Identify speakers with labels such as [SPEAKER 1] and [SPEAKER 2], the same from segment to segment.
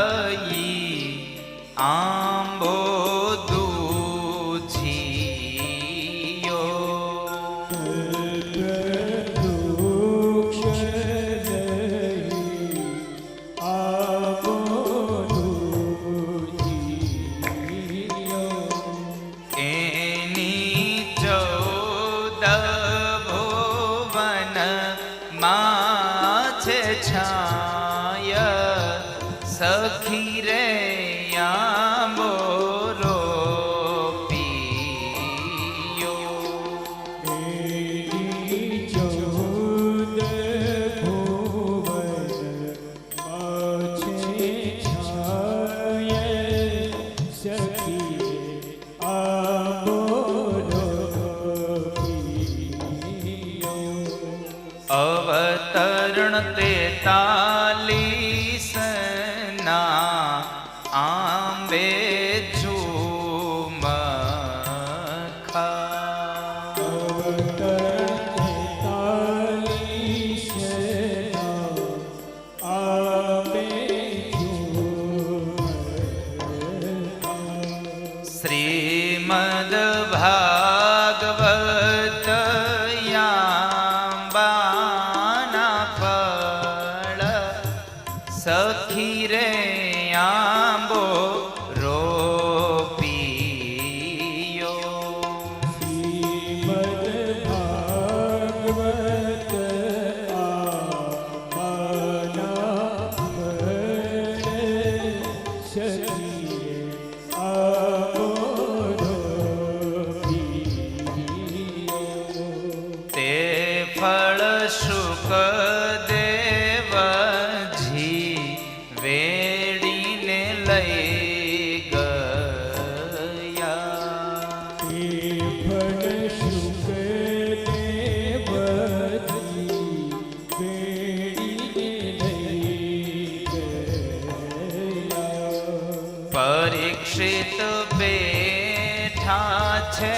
[SPEAKER 1] કલ્પવૃક્ષલયી આંબોદૂજીયો એની 14 ભુવન છે છાય સખી રે આંબો રોપિયો
[SPEAKER 2] એની 14 ભુવન છે છાય સખી આંબો રોપિયો
[SPEAKER 1] અવતરણ 43 ના આંબે ઝુમખા શ્રીમદ ભાગવત સખી રે આંબો રોપિયો
[SPEAKER 2] શ્રીમદ ભાગવત સખી આંબો રોપિયો
[SPEAKER 1] તે ફળ શુકદેવજી વેડીને લઈ ગયા
[SPEAKER 2] એ ફળ શુકદેવજી વેડીને લઈ ગયા
[SPEAKER 1] પરીક્ષિત બેઠા છે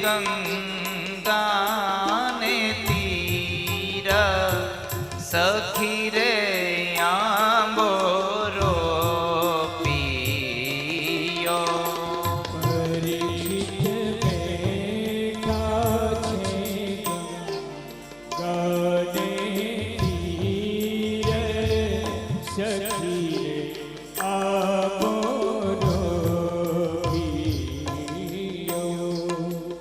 [SPEAKER 1] ગંગાને તીર સખી રે આંબો રોપિયો
[SPEAKER 2] પરીક્ષિત બેઠા છે ગંગાને તીરે સખી રે આંબો રોપિયો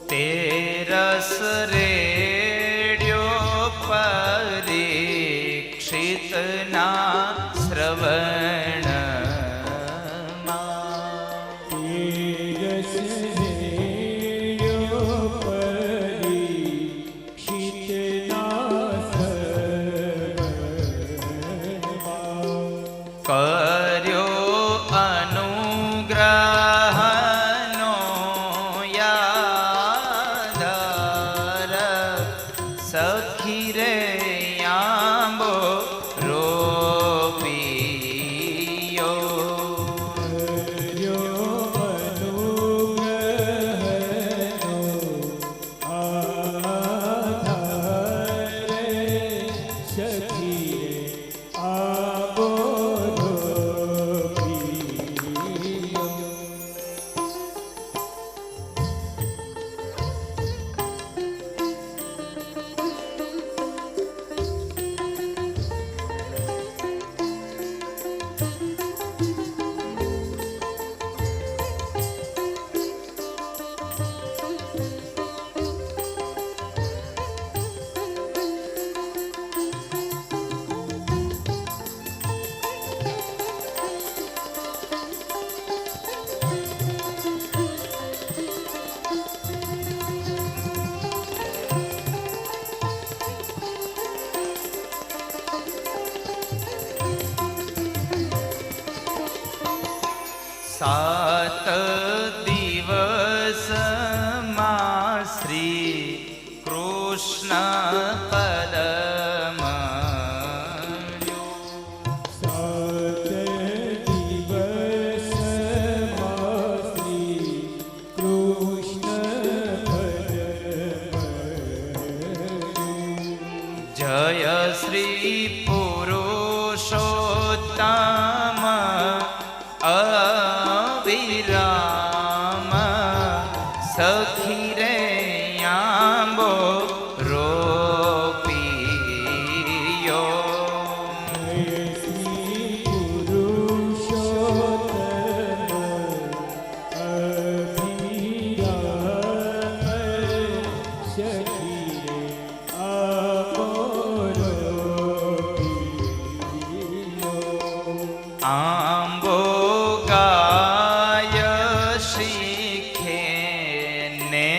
[SPEAKER 1] 13 સાત દિવસમાં શ્રી કૃષ્ણ પદ
[SPEAKER 2] સાત દિવસમાં શ્રી કૃષ્ણ પદ
[SPEAKER 1] જય શ્રી પુરુષોત્તમ અવિરામ સખી રે આંબો રોપિયો
[SPEAKER 2] જય શ્રી પુરુષોત્તમ અભિરામ સખી રે આપોરો
[SPEAKER 1] આંબો ગાય શીખે ને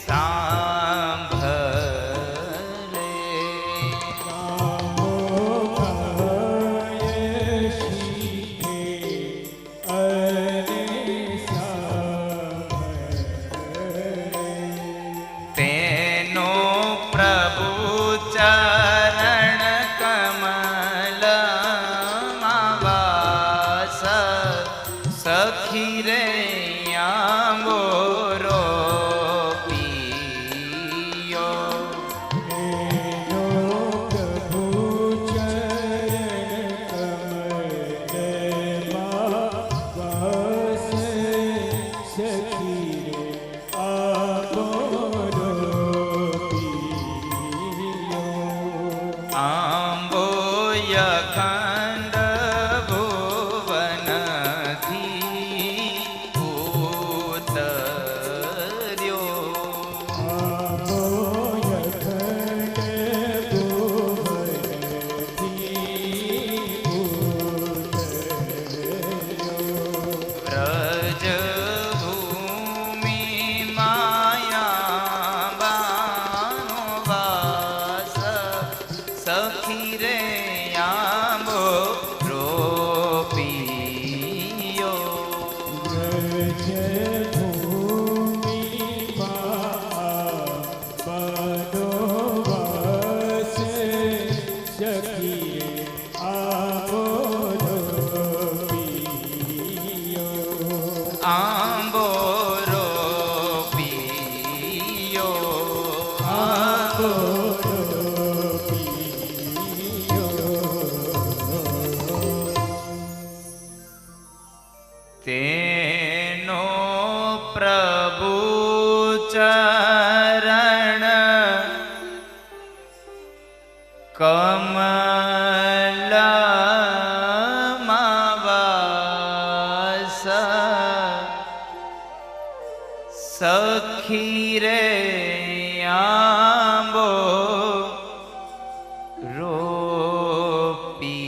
[SPEAKER 1] સાંભળે
[SPEAKER 2] કામો ખાય શીખે અને સાંભળે
[SPEAKER 1] તેનો પ્રભુ ચરણ કમલમાં વાસ સખી રે આંબો રોપિયો
[SPEAKER 2] એનો પ્રભુ ચરણ કમલમાં વાસે સખી રે આપોરો
[SPEAKER 1] આંબો અખંડ ભુવનથી ઉતર્યો વ્રજભૂમિ માયા બાનો વાસ સખી રે આંબો રોપિયો આંબો રોપિયો તેનો પ્રભુ ચરણ કમલમાં વાસ સખી રે આંબો રોપિયો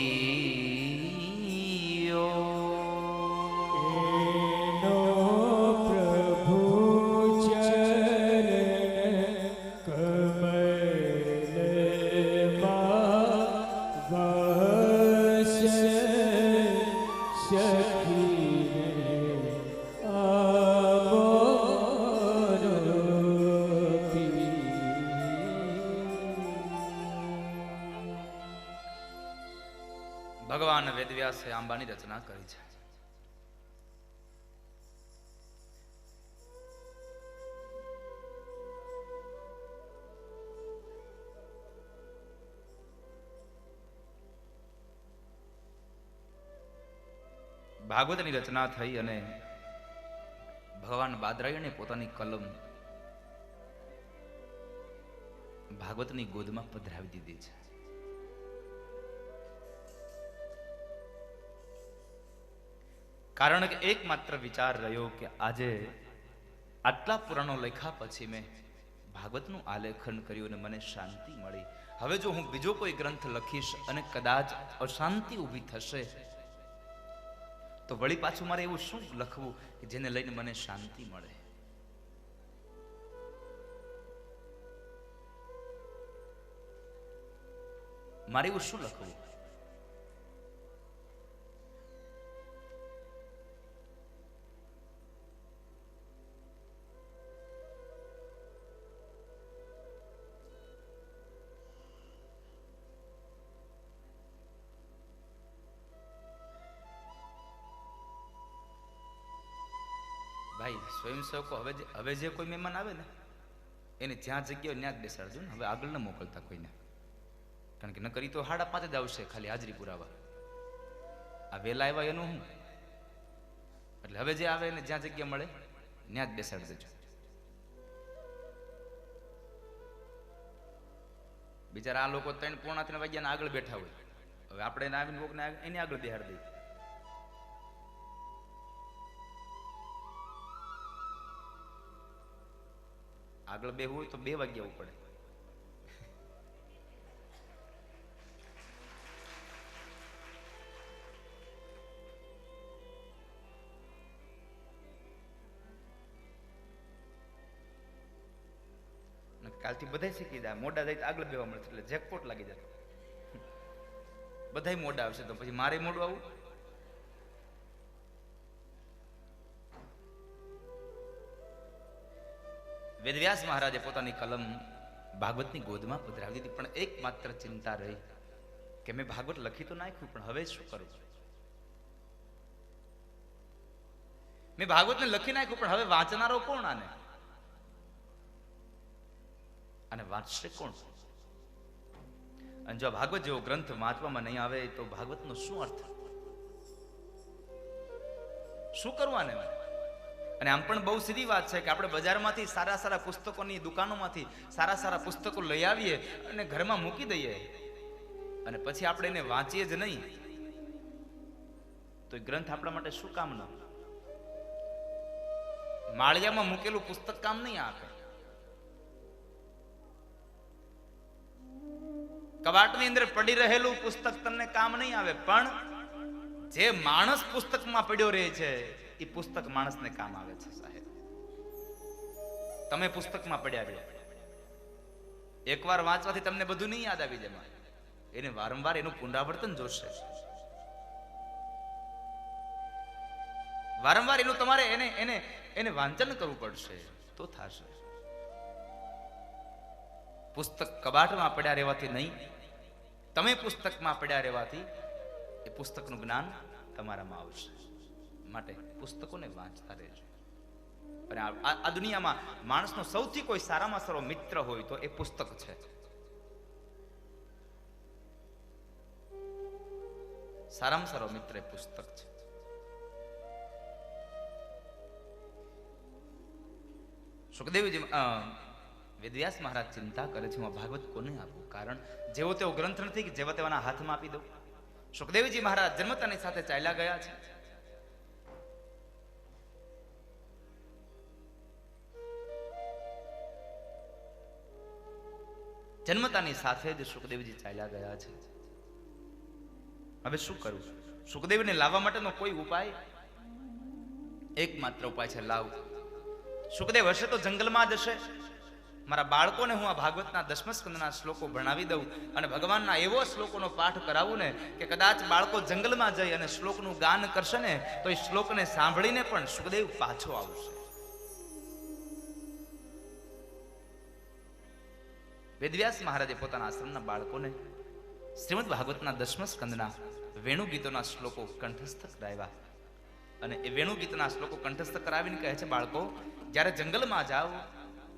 [SPEAKER 1] ભગવાન વેદવ્યાસે આંબાની રચના કરી છે. ભાગવતની રચના થઈ અને ભગવાન બાદરાયણે પોતાની કલમ ભાગવતની ગોદમાં પધરાવી દીધી છે. કારણ કે એકમાત્ર વિચાર રહ્યો કે આજે આટલા પુરાણો લખ્યા પછી મેં ભાગવતનું આલેખન કર્યું અને મને શાંતિ મળી. હવે જો હું બીજો કોઈ ગ્રંથ લખીશ અને કદાચ અશાંતિ ઊભી થશે તો વળી પાછું મારે એવું શું લખવું કે જેને લઈને મને શાંતિ મળે. મારે એવું શું લખવું? સ્વયંસેવકો હવે જે કોઈ મહેમાન આવે ને એને જ્યાં જગ્યાએ ત્યાં જ બેસાડજો ને, હવે આગળ ન મોકલતા કોઈને, કારણ કે ન કરી તો 5:30 જ આવશે ખાલી હાજરી પુરાવા. આ વહેલા આવ્યા એનું શું? એટલે હવે જે આવે એને જ્યાં જગ્યા મળે ત્યાં જ બેસાડી દેજો. બિચારા આ લોકો 3:45 વાગ્યાના આગળ બેઠા હોય, હવે આપણે એને આવીને કોકને એની આગળ બેહાડી દઈએ. આગળ બેહવું હોય તો 2 વાગ્યા આવવું પડે. કાલથી બધા શીખી જાય, મોડા જાય તો આગળ બેવા મળશે એટલે જેકપોટ લાગી જાય. બધા મોડા આવશે તો પછી મારે મોડું આવું. વેદવ્યાસ મહારાજે પોતાની કલમ ભાગવતની ગોદમાં પધરાવી દીધી, પણ એક માત્ર ચિંતા રહી કે મેં ભાગવત લખી તો નાખ્યું, પણ હવે શું કરું? મેં ભાગવતને લખી નાખ્યું, પણ હવે વાંચનારો કોણ આને? અને વાંચશે કોણ? અને જો ભાગવત જેવો ગ્રંથ વાંચવામાં નહીં આવે તો ભાગવતનો શું અર્થ? શું કરવાને? અને આમ પણ બહુ સીધી વાત છે કે આપણે બજારમાંથી સારા સારા પુસ્તકોની દુકાનોમાંથી સારા સારા પુસ્તકો લઈ આવીએ અને ઘરમાં મૂકી દઈએ, અને પછી આપણે એને વાંચીએ જ નહીં તો એ ગ્રંથ આપણા માટે શું કામનો? માળિયામાં મૂકેલું પુસ્તક કામ નહીં આપે, કબાટની અંદર પડી રહેલું પુસ્તક તમને કામ નહીં આવે, પણ જે માણસ પુસ્તકમાં પડ્યો રહે છે એ પુસ્તક માણસને કામ આવે છે. સાહેબ, તમે પુસ્તકમાં પડ્યા રહ્યો, એકવાર વાંચવાથી તમને બધું નહીં યાદ આવી જાય, એને વારંવાર એનું પુનરાવર્તન જોશે, વારંવાર એનું તમારે એને વાંચન કરવું પડશે તો થશે. પુસ્તક કબાટમાં પડ્યા રહેવાથી નહીં, તમે પુસ્તકમાં પડ્યા રહેવાથી એ પુસ્તકનું જ્ઞાન તમારામાં આવશે. માટે પુસ્તકોને વાંચતા રહેજો. અને આ દુનિયામાં માણસનો સૌથી કોઈ સારામાં સારો મિત્ર હોય તો એ પુસ્તક છે. સારામાં સારો મિત્ર એ પુસ્તક છે. સુખદેવજી વેદવ્યાસ મહારાજ ચિંતા કરે છે, હું ભાગવત કોને આપું? કારણ જેવો તેવો ગ્રંથ નથી કે જેવા તેવાના હાથમાં આપી દઉં. સુખદેવજી મહારાજ જન્મતાની સાથે ચાલ્યા ગયા છે. જન્મતાની સાથે જ સુખદેવજી ચાલ્યા ગયા છે. હવે શું કરવું? સુખદેવને લાવવા માટેનો કોઈ ઉપાય? એકમાત્ર ઉપાય છે લાવ. સુખદેવ હશે તો જંગલમાં જ હશે. મારા બાળકોને હું આ ભાગવતના 10મા સ્કંદના શ્લોકો ભણાવી દઉં અને ભગવાનના એવો શ્લોકોનો પાઠ કરાવું ને કે કદાચ બાળકો જંગલમાં જઈ અને શ્લોકનું ગાન કરશે ને તો એ શ્લોકને સાંભળીને પણ સુખદેવ પાછો આવશે. વેદવ્યાસ મહારાજે પોતાના આશ્રમના બાળકોને શ્રીમદ ભાગવતના 10મા સ્કંદના વેણુ ગીતોના શ્લોકો કંઠસ્થ કરાવ્યા. અને એ વેણુ ગીતના શ્લોકો કંઠસ્થ કરાવીને કહે છે, બાળકો જ્યારે જંગલમાં જાઓ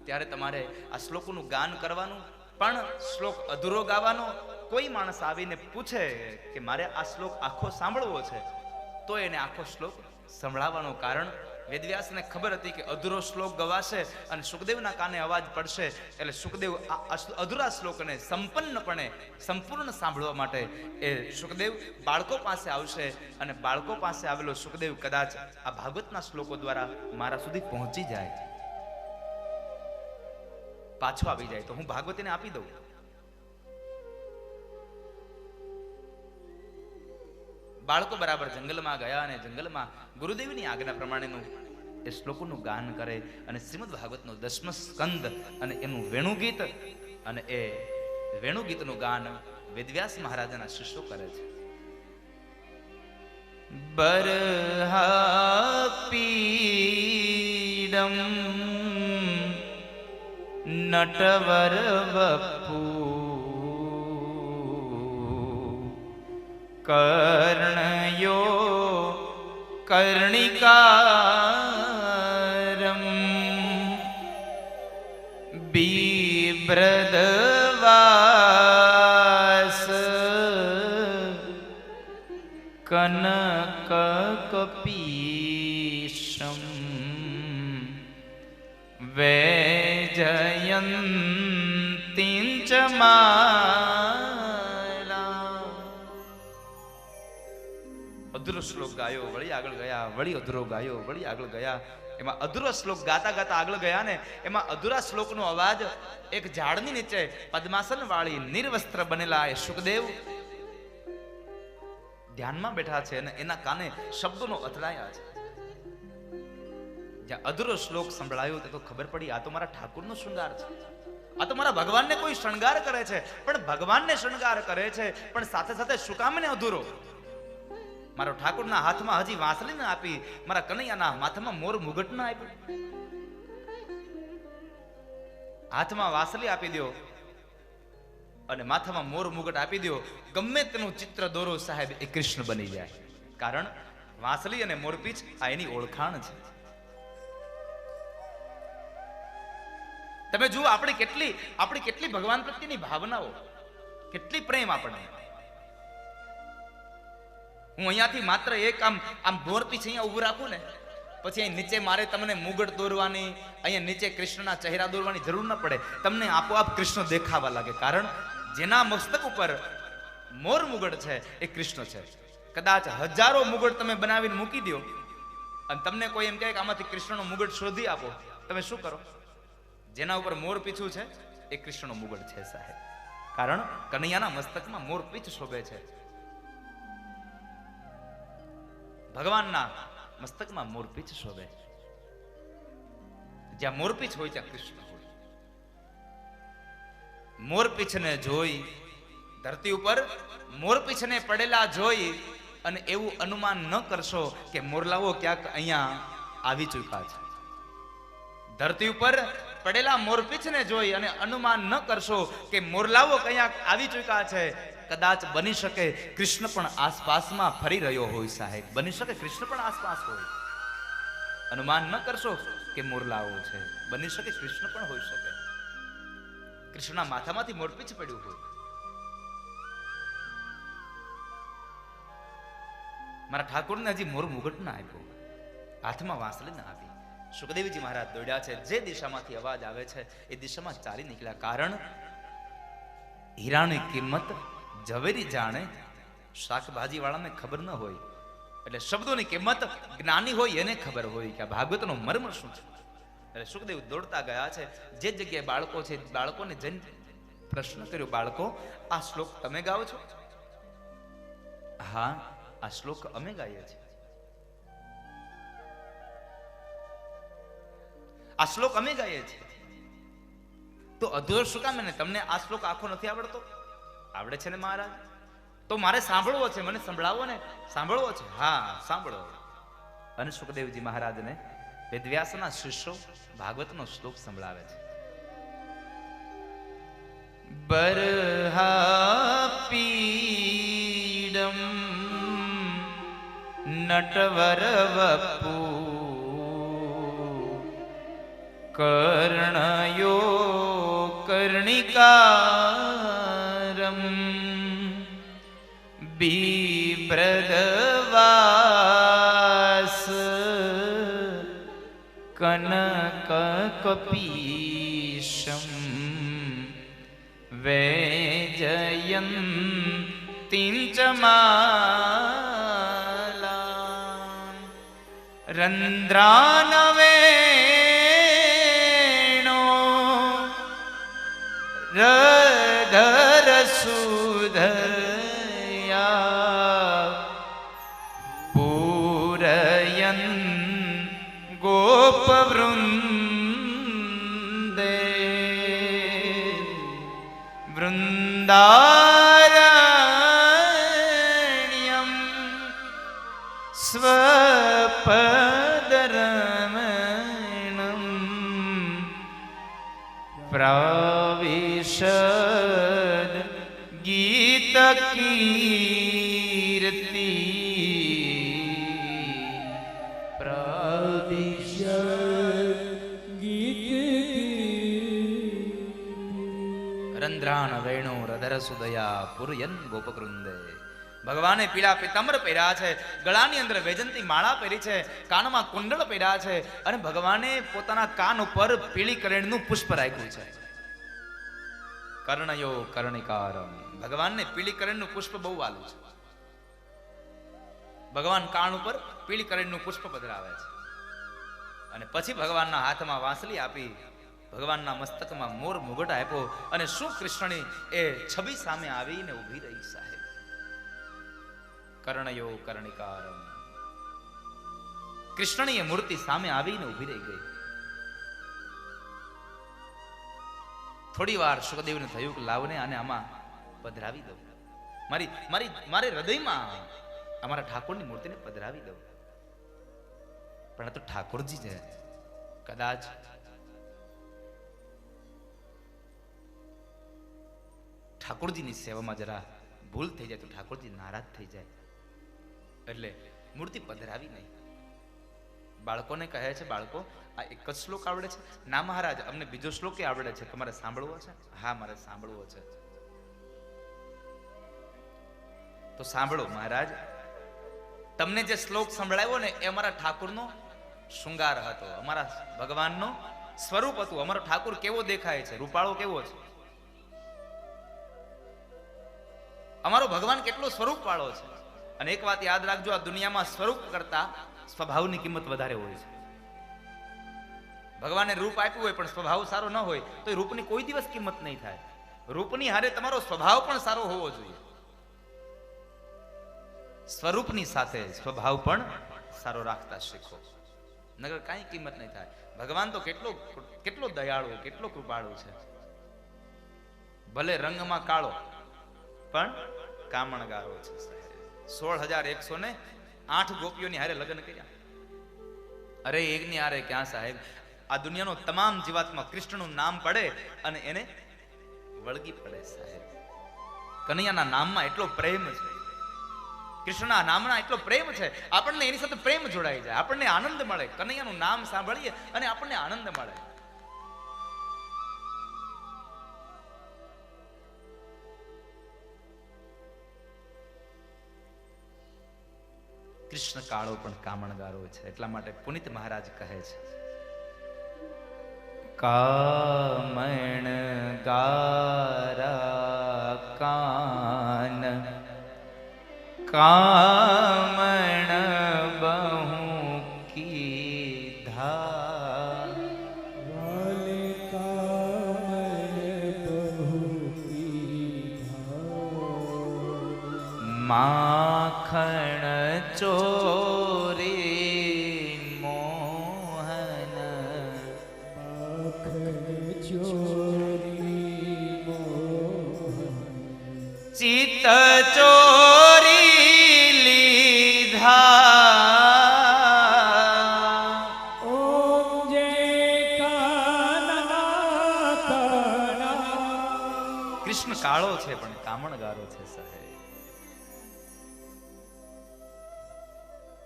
[SPEAKER 1] ત્યારે તમારે આ શ્લોકોનું ગાન કરવાનું, પણ શ્લોક અધૂરો ગાવાનો. કોઈ માણસ આવીને પૂછે કે મારે આ શ્લોક આખો સાંભળવો છે તો એને આખો શ્લોક સંભળાવવાનો. કારણ વેદવ્યાસને ખબર હતી કે અધૂરો શ્લોક ગવાશે અને સુખદેવના કાને અવાજ પડશે એટલે સુખદેવ આ અધૂરા શ્લોકને સંપન્નપણે સંપૂર્ણ સાંભળવા માટે એ સુખદેવ બાળકો પાસે આવશે. અને બાળકો પાસે આવેલો સુખદેવ કદાચ આ ભાગવતના શ્લોકો દ્વારા મારા સુધી પહોંચી જાય, પાછો આવી જાય તો હું ભાગવતીને આપી દઉં. બાળકો બરાબર જંગલમાં ગયા અને જંગલમાં ગુરુદેવની આજ્ઞા પ્રમાણેનું એ શ્લોકોનું ગાન કરે અને શ્રીમદ ભાગવતનો 10મો સ્કંદ અને એનું વેણુગીત, અને એ વેણુગીતનું ગાન વેદવ્યાસ મહારાજના શિષ્યો કરે છે. બરહાપીડમ નટવર વપુ કર્ણયો કર્ણિકારમ બિબ્રદવાસ કનક કપીશમ વૈજયંતીં ચ માલા. અધૂરો શ્લોક ગાયો, વળી આગળ ગયા, વળી અધૂરો ગાયો, વળી આગળ ગયા. એમાં અધૂરો શ્લોક ગાતા ગાતા આગળ ગયા ને એમાં અધૂરા શ્લોકનો અવાજ એક ઝાડની નીચે પદ્માસન વાળી નિર્વસ્ત્ર બનેલા એ સુખદેવ ધ્યાનમાં બેઠા છે અને એના કાને શબ્દોનો અથડાયા છે. જ્યાં અધૂરો શ્લોક સંભળાયો તે તો ખબર પડી આ તો મારા ઠાકુરનો શૃંગાર છે, આ તો મારા ભગવાનને કોઈ શણગાર કરે છે. પણ ભગવાનને શણગાર કરે છે પણ સાથે સાથે શું કામ ને અધૂરો? મારો ઠાકુરના હાથમાં હજી વાંસળી ના આપી, મારા કનૈયાના માથામાં મોર મુગટ ના આપ્યું. હાથમાં વાંસળી આપી દો અને માથામાં મોર મુગટ આપી દો, ગમે તેનું ચિત્ર દોરો સાહેબ એ કૃષ્ણ બની જાય. કારણ વાંસળી અને મોરપીંછ આ એની ઓળખાણ છે. તમે જુઓ આપણી કેટલી ભગવાન પ્રત્યેની ભાવનાઓ, કેટલી પ્રેમ આપણને. હું અહીંયાથી માત્ર એક આમ મોરપીંછ અહીંયા ઊભું રાખું ને પછી અહીં નીચે મારે તમને મુગટ દોરવાની, અહીંયા નીચે કૃષ્ણના ચહેરા દોરવાની જરૂર ન પડે. તમને આપોઆપ કૃષ્ણ દેખાવા લાગે. કારણ જેના મસ્તક ઉપર મોર મુગટ છે એ કૃષ્ણ છે. કદાચ હજારો મુગટ તમે બનાવીને મૂકી દો અને તમને કોઈ એમ કહે કે આમાંથી કૃષ્ણનો મુગટ શોધી આપો, તમે શું કરો? જેના ઉપર મોર પીછું છે એ કૃષ્ણનો મુગટ છે સાહેબ. કારણ કનૈયાના મસ્તકમાં મોર પીછ શોભે છે. ભગવાનના મસ્તકમાં મોરપીંછ શોભે. જ્યાં મોરપીંછ હોય ત્યાં કૃષ્ણ હોય. મોરપીંછને જોઈ ધરતી ઉપર મોરપીંછને પડેલા જોઈ અને એવું અનુમાન ન કરશો કે મોરલાઓ ક્યાંક અહીંયા આવી ચૂક્યા છે. ધરતી ઉપર પડેલા મોરપીંછને જોઈ અને અનુમાન ન કરશો કે મોરલાઓ ક્યાંક આવી ચૂક્યા છે. કદાચ બની શકે કૃષ્ણ પણ આસપાસમાં ફરી રહ્યો હોય સાહેબ. બની શકે કૃષ્ણ પણ આસપાસ હોય. અનુમાન ન કરશો કે મોરલાઓ છે, બની શકે કૃષ્ણ પણ હોઈ શકે. કૃષ્ણના માથામાંથી મોરપીંછ પડ્યું હોય. મારા ઠાકોરને હજી મોર મુગટ ના આપ્યો, હાથમાં વાંસળી ના આપી. સુખદેવજી મહારાજ દોડ્યા છે. જે દિશામાંથી અવાજ આવે છે એ દિશામાં ચાલી નીકળ્યા. કારણ હીરાની કિંમત ઝવેરી જાણે, શાકભાજી વાળાને ખબર ન હોય. એટલે શબ્દોની કિંમત જ્ઞાની હોય એને ખબર હોય કે આ ભાગવતનો મર્મ શું છે. એટલે સુખદેવ દોડતા ગયા છે. જે જગ્યાએ બાળકો છે બાળકોને જઈને પ્રશ્ન કર્યો, બાળકો આ શ્લોક તમે ગાઓ છો? હા, આ શ્લોક અમે ગાઈએ છીએ. આ શ્લોક અમે ગાઈએ છીએ. તો અધૂરો શું કામ? ને તમને આ શ્લોક આખો નથી આવડતો? આવડે છે ને મહારાજ. તો મારે સાંભળવો છે, મને સંભળાવો ને. સાંભળવો છે? હા સાંભળો. અને સુખદેવજી મહારાજને વેદવ્યાસના શિષ્યો ભાગવતનો શ્લોક સંભળાવે છે. બરહાપીડમ નટવર વપુ કર્ણયો કર્ણિકારમ બિભ્રદવાસ કનક કપીશમ વૈજયંતીં ચ માલા રંદ્રાનવે રધર સુધયા પૂરયન ગોપવૃંદે વૃંદારણ્યમ સ્વપદરમણમ પ્રવિશદ ગીત કીર્તિ
[SPEAKER 2] પ્રવિશદ ગીત
[SPEAKER 1] ચંદ્રાણ વેણુ રધર સુદયા પુરયન ગોપકૃંદે. ભગવાને પીળા પીતાંબર પહેર્યા છે, ગળાની અંદર વૈજંતી માળા પહેરી છે, કાનમાં કુંડળ પહેર્યા છે અને ભગવાને પોતાના કાન ઉપર પીળી કરેણનું પુષ્પ રાખ્યું છે. કર્ણયો કર્ણિકારમ. ભગવાનને પીળી કરેણનું પુષ્પ બહુ વાલું છે. ભગવાન કાન ઉપર પીળી કરેણનું પુષ્પ પધરાવે છે અને પછી ભગવાનના હાથમાં વાંસળી આપી, ભગવાનના મસ્તકમાં મોર મુગટ આપ્યો અને શું કૃષ્ણની એ છબી સામે આવીને ઊભી રહી સાહેબ. કર્ણયો કર્ણિકારમ. કૃષ્ણની એ મૂર્તિ સામે આવીને ઊભી રહી ગઈ. થોડી વાર સુખદેવને થયું કે લાવને આને આમાં પધરાવી દઉં, મારે હૃદયમાં અમારા ઠાકોરની મૂર્તિને પધરાવી દઉં. પણ આ તો ઠાકોરજી છે, કદાચ ઠાકોરજીની સેવામાં જરા ભૂલ થઈ જાય તો ઠાકોરજી નારાજ થઈ જાય, એટલે મૂર્તિ પધરાવી નહીં. બાળકોને કહે છે, બાળકો આ એક જ શ્લોક આવડે છે? ના મહારાજ, અમને બીજો શ્લોક આવડે છે, તમારે સાંભળવો છે? હા, મારે સાંભળવો છે. તો સાંભળો મહારાજ, તમને જે શ્લોક સંભળાવ્યો ને એ અમારા ઠાકુરનો શૃંગાર હતો, અમારા ભગવાનનો સ્વરૂપ હતું. અમારો ઠાકુર કેવો દેખાય છે, રૂપાળો કેવો છે, અમારો ભગવાન કેટલો સ્વરૂપ વાળો છે. અને એક વાત યાદ રાખજો, આ દુનિયામાં સ્વરૂપ કરતા સ્વભાવની કિંમત વધારે હોય છે. ભગવાને રૂપ આપ્યું હોય પણ સ્વભાવ સારો ન હોય તો એ રૂપની કોઈ દિવસ કિંમત નહીં થાય. રૂપની હારે તમારો સ્વભાવ પણ સારો હોવો જોઈએ. સ્વરૂપની સાથે સ્વભાવ પણ સારો રાખતા શીખો, નગર કાંઈ કિંમત નહીં થાય. ભગવાન તો કેટલો દયાળુ, કેટલો કૃપાળુ છે. ભલે રંગમાં કાળો પણ કામણગારો છે. 16,108 ગોપીઓની હારે લગ્ન કર્યા. અરે એકની હારે ક્યાં સાહેબ, આ દુનિયાનો તમામ જીવાત્મા કૃષ્ણનું નામ પડે અને એને વળગી પડે સાહેબ. કનૈયાના નામમાં એટલો પ્રેમ છે, કૃષ્ણના નામના એટલો પ્રેમ છે, આપણને એની સાથે પ્રેમ જોડાઈ જાય, આપણને આનંદ મળે. કનૈયાનું નામ સાંભળીએ અને આપણને આનંદ મળે. કૃષ્ણ કાળો પણ કામણગારો છે. એટલા માટે પુનિત મહારાજ કહે છે, કામણ ગારા કાન કામણ બહુ કીધા.
[SPEAKER 2] વાલે કામણ બહુ કીધા.
[SPEAKER 1] માખણ ચોરી મોહન.
[SPEAKER 2] માખણ ચોરી મોહન.
[SPEAKER 1] ચિત ચોરી લીધા.
[SPEAKER 2] ઓમ જય કાનના કાના.
[SPEAKER 1] કૃષ્ણ કાળો છે પણ કામણગારો છે સાહેબ.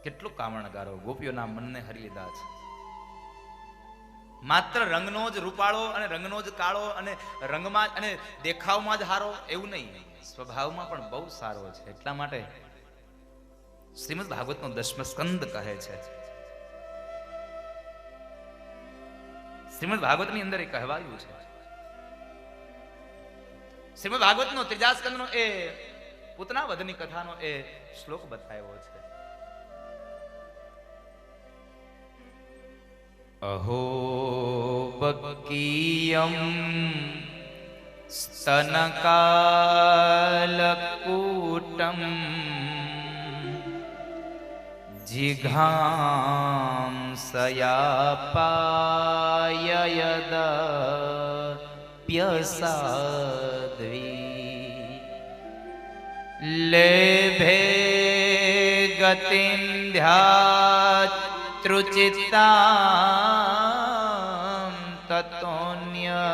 [SPEAKER 1] કેટલો કામણગારો, ગોપીઓના મનને હરી લીધા છે. માત્ર રંગનો જ રૂપાળો અને રંગનો જ કાળો અને રંગમાં અને દેખાવમાં જ હારો એવું નહીં, સ્વભાવમાં પણ બહુ સારો છે. એટલા માટે શ્રીમદ ભાગવતનો 10મો સ્કંદ કહે છે, શ્રીમદ ભાગવતની અંદર એ કહેવાયું છે. શ્રીમદ ભાગવતનો 3જા સ્કંદનો એ પૂતના વધની કથાનો એ શ્લોક બતાવ્યો છે. અહો બકીયમ સ્તનકાલકૂટમ જિઘાંસયાપાયયદ પ્યસાદ્વી લેભે ગતિન્ધ્યાત્રુચિતામ તતોન્ય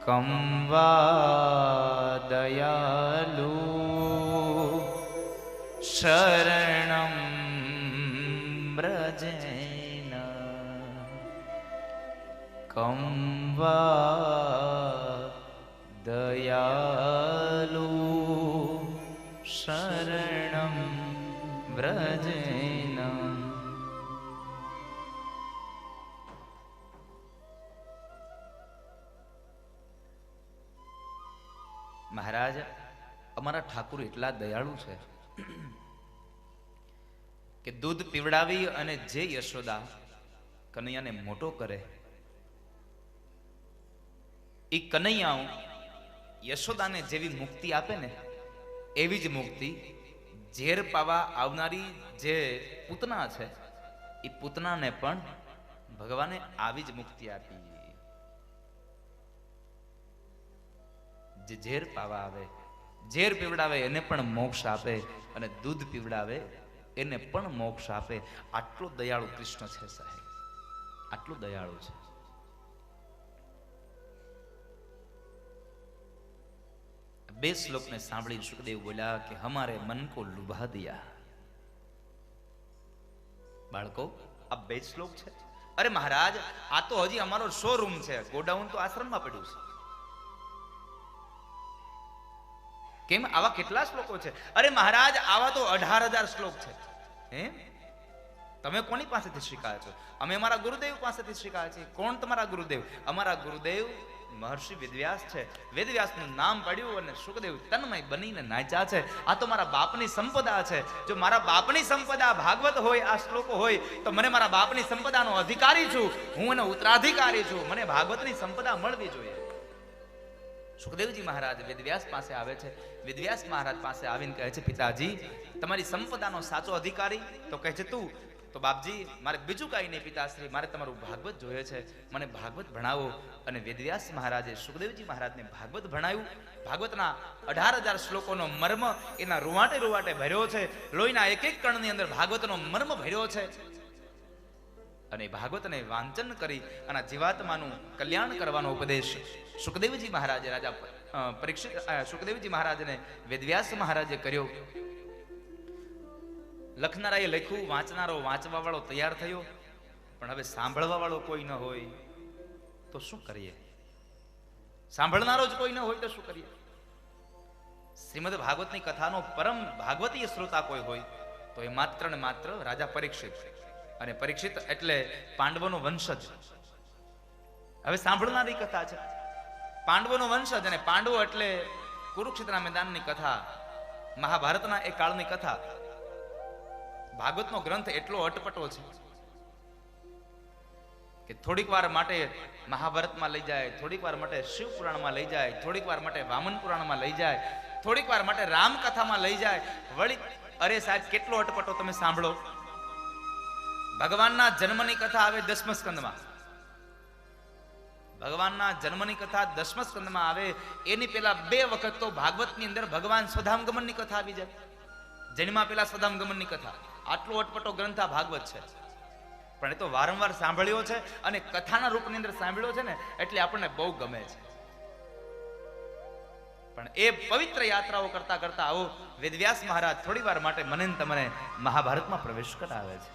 [SPEAKER 1] કંવા દયાલુ શરણમ બ્રજેન. કંવા દયાલુ શરણમ વ્રજેન. મહારાજ, અમારા ઠાકુર એટલા દયાળુ છે કે દૂધ પીવડાવી અને જે યશોદા કનૈયાને મોટો કરે, એ કનૈયાઓ યશોદાને જેવી મુક્તિ આપે ને એવી જ મુક્તિ ઝેર પાવા આવનારી જે પૂતના છે એ પૂતનાને પણ ભગવાને આવી જ મુક્તિ આપી. જે ઝેર પાવા આવે, ઝેર પીવડાવે એને પણ મોક્ષ આપે, અને દૂધ પીવડાવે એને પણ મોક્ષ આપે. આટલો દયાળુ કૃષ્ણ છે સાહેબ, આટલું દયાળુ છે. બે શ્લોકને સાંભળી સુખદેવ બોલ્યા કે હમારે મન કો લુભા દિયા. બાળકો, આ બે શ્લોક છે. અરે મહારાજ, આ તો હજી અમારો શોરૂમ છે, ગોડાઉન તો આશ્રમમાં પડ્યું છે. કેમ આવા કેટલા શ્લોકો છે? અરે મહારાજ, આવા તો 18,000 શ્લોક છે. હે, તમે કોની પાસેથી શીખ્યા છો? અમે અમારા ગુરુદેવ પાસેથી શીખ્યા છીએ. કોણ તમારા ગુરુદેવ? અમારા ગુરુદેવ મહર્ષિ વેદવ્યાસ છે. વેદવ્યાસનું નામ પડ્યું અને સુખદેવ તન્મય બનીને નાચ્યા છે. આ તો મારા બાપની સંપદા છે. જો મારા બાપની સંપદા ભાગવત હોય, આ શ્લોકો હોય, તો મને મારા બાપની સંપદાનો અધિકારી છું, હું એનો ઉત્તરાધિકારી છું. મને ભાગવતની સંપદા મળવી જોઈએ. સુખદેવજી મહારાજ વેદવ્યાસ પાસે આવે છે. વેદવ્યાસ મહારાજ પાસે આવીને કહે છે, પિતાજી, તમારી સંપદાનો સાચો અધિકારી તો કહે છે તું. તો બાપજી, મારે બીજું કાંઈ નહીં પિતાશ્રી, મારે તમારું ભાગવત જોઈએ છે, મને ભાગવત ભણાવો. અને વેદવ્યાસ મહારાજે સુખદેવજી મહારાજને ભાગવત ભણાવ્યું. ભાગવતના 18,000 શ્લોકોનો મર્મ એના રૂવાટે રૂવાટે ભર્યો છે. લોહીના એક એક કણની અંદર ભાગવતનો મર્મ ભર્યો છે. અને ભાગવતને વાંચન કરી અને જીવાત્માનું કલ્યાણ કરવાનો ઉપદેશ સુખદેવજી મહારાજે રાજા પરીક્ષિત સુખદેવજી મહારાજને વેદવ્યાસ મહારાજે કર્યો. લખનારાએ લખ્યું, વાંચનારો વાંચવા વાળો તૈયાર થયો, પણ હવે સાંભળવા વાળો કોઈ ન હોય તો શું કરીએ? સાંભળનારો જ કોઈ ન હોય તો શું કરીએ? શ્રીમદ ભાગવતની કથાનો પરમ ભાગવતીય શ્રોતા કોઈ હોય તો એ માત્ર ને માત્ર રાજા પરીક્ષિત. અને પરીક્ષિત એટલે પાંડવોનો વંશજ. હવે સાંભળનારી કથા છે, પાંડવોનો વંશજ. અને પાંડવો એટલે કુરુક્ષેત્રના મેદાનની કથા, મહાભારતના એ કાળની કથા. ભાગવતનો ગ્રંથ એટલો અટપટો છે કે થોડીક વાર માટે મહાભારતમાં લઈ જાય, થોડીક વાર માટે શિવ પુરાણમાં લઈ જાય, થોડીક વાર માટે વામન પુરાણમાં લઈ જાય, થોડીક વાર માટે રામકથામાં લઈ જાય. વળી અરે સાહેબ, કેટલો અટપટો તમે સાંભળો. ભગવાનના જન્મની કથા આવે 10મા સ્કંદમાં. ભગવાનના જન્મની કથા 10મા સ્કંદમાં આવે એની પેલા 2 વખત તો ભાગવતની અંદર ભગવાન સ્વધામગમનની કથા આવી જાય. જન્મા પેલા સ્વધામગમનની કથા. આટલો અટપટો ગ્રંથ આ ભાગવત છે. પણ એ તો વારંવાર સાંભળ્યો છે અને કથાના રૂપની અંદર સાંભળ્યો છે ને, એટલે આપણને બહુ ગમે છે. પણ એ પવિત્ર યાત્રાઓ કરતા કરતા આવો વેદવ્યાસ મહારાજ થોડી વાર માટે મને તમને મહાભારતમાં પ્રવેશ કરાવે છે.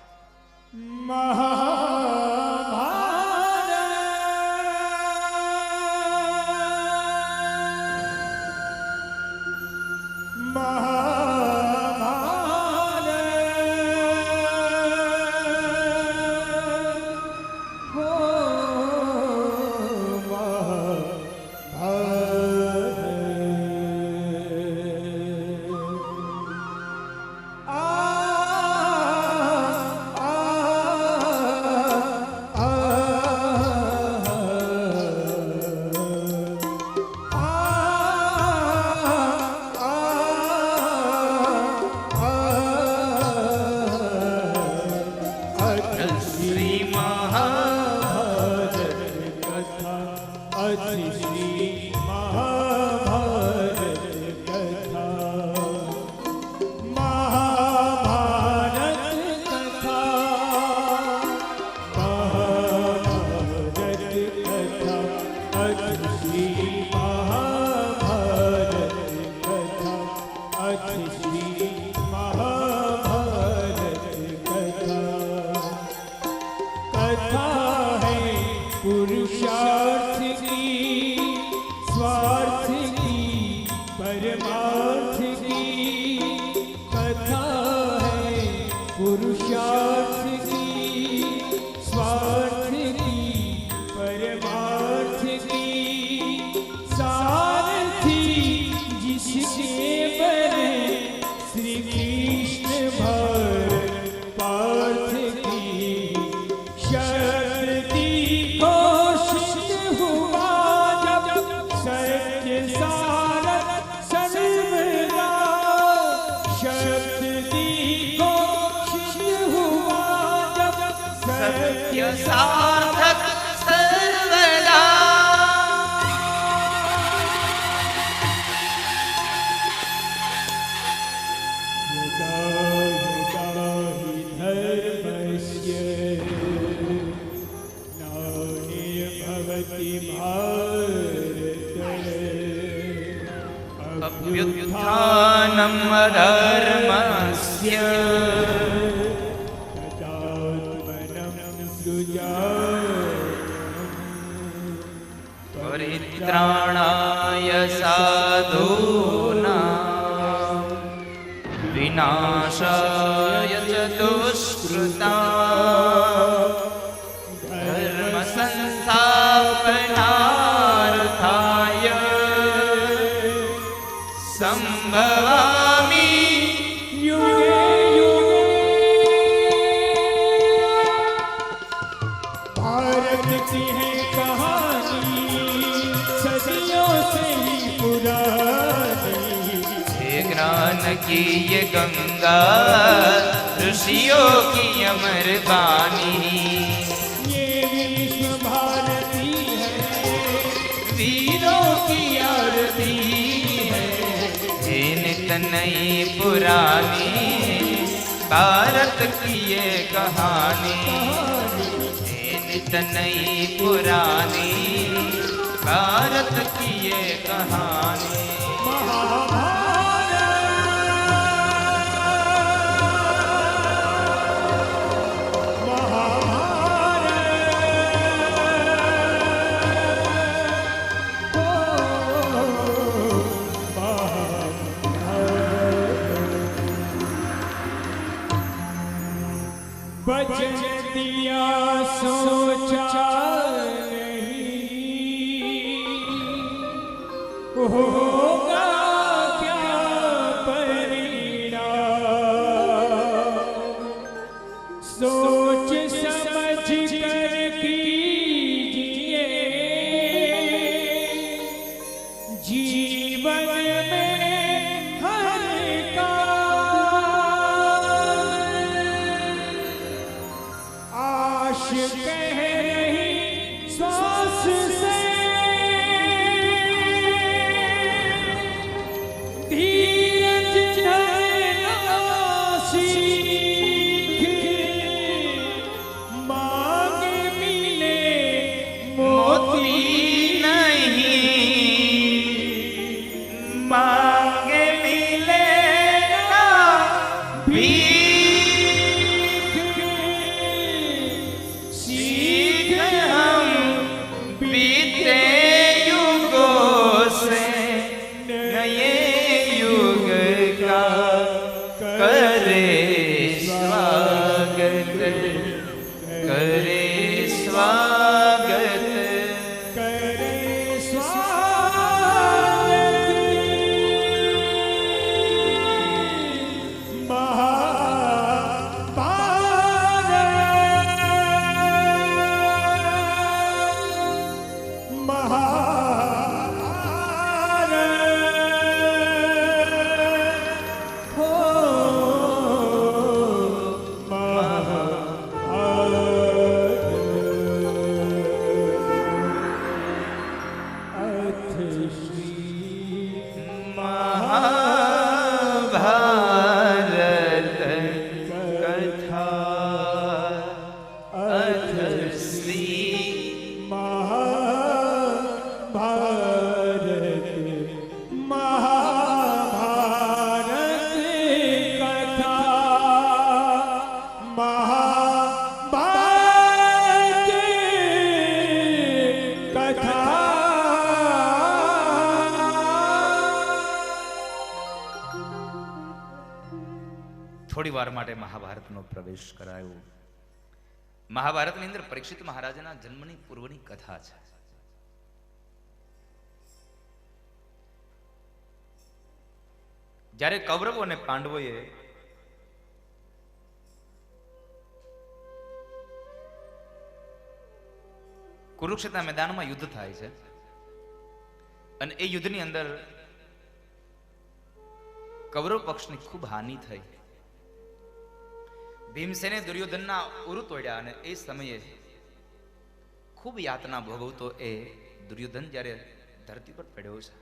[SPEAKER 2] कथा है पुरुषार्थ की स्वार्थ की परमार्थ की कथा है। पुरुषार्थ की स्वार्थ की परमार्थ की सारथी जिसके बने श्री कृष्ण भर पार्थ की शक्ति घोषित हुआ जब सत्य सारथ सर्वदा। शक्ति घोषित हुआ जब
[SPEAKER 1] सत्य साधक सर्वदा।
[SPEAKER 2] यदा यदा हि धर्मस्य ग्लानिर्भवति भारत
[SPEAKER 1] अभ्युत्थानम् अधर्मस्य
[SPEAKER 2] तदात्मनं सृजाम्यहम्।
[SPEAKER 1] परित्राणाय साधूनां विनाशाय च दुष्कृतां धर्म संस्थापनार्थाय संभवामि
[SPEAKER 2] युगे युगे। भारत की है कहानी सदियों से ही पुरानी।
[SPEAKER 1] हे ज्ञान की ये गंगा ऋषियों की अमर बानी।
[SPEAKER 2] ये विश्व भारती है वीरों की आरती है।
[SPEAKER 1] ये नित नई पुरानी भारत की ये कहानी। ये नित नई पुरानी भारत की ये कहानी।
[SPEAKER 2] बचन दिया सोचा नहीं होगा क्या परिणाम। सोच समझ कर कीजिए जीवन में हर काम। आश कह रही श्वास से धीरज धरना सीख। मांग मिले मोती
[SPEAKER 1] नहीं मांगे मिलेगा भीख। सीख हम भी થોડી વાર માટે મહાભારતનો પ્રવેશ કરાયો. મહાભારતની અંદર પરીક્ષિત મહારાજના જન્મની પૂર્વની કથા છે. જ્યારે કૌરવો અને પાંડવોએ કુરુક્ષેત્રના મેદાનમાં યુદ્ધ થાય છે અને એ યુદ્ધની અંદર કૌરવ પક્ષની ખૂબ હાનિ થઈ. ભીમસેને દુર્યોધનના ઉરુ તોડ્યા અને એ સમયે ખૂબ યાતના ભોગવતો એ દુર્યોધન જ્યારે ધરતી પર પડ્યો છે,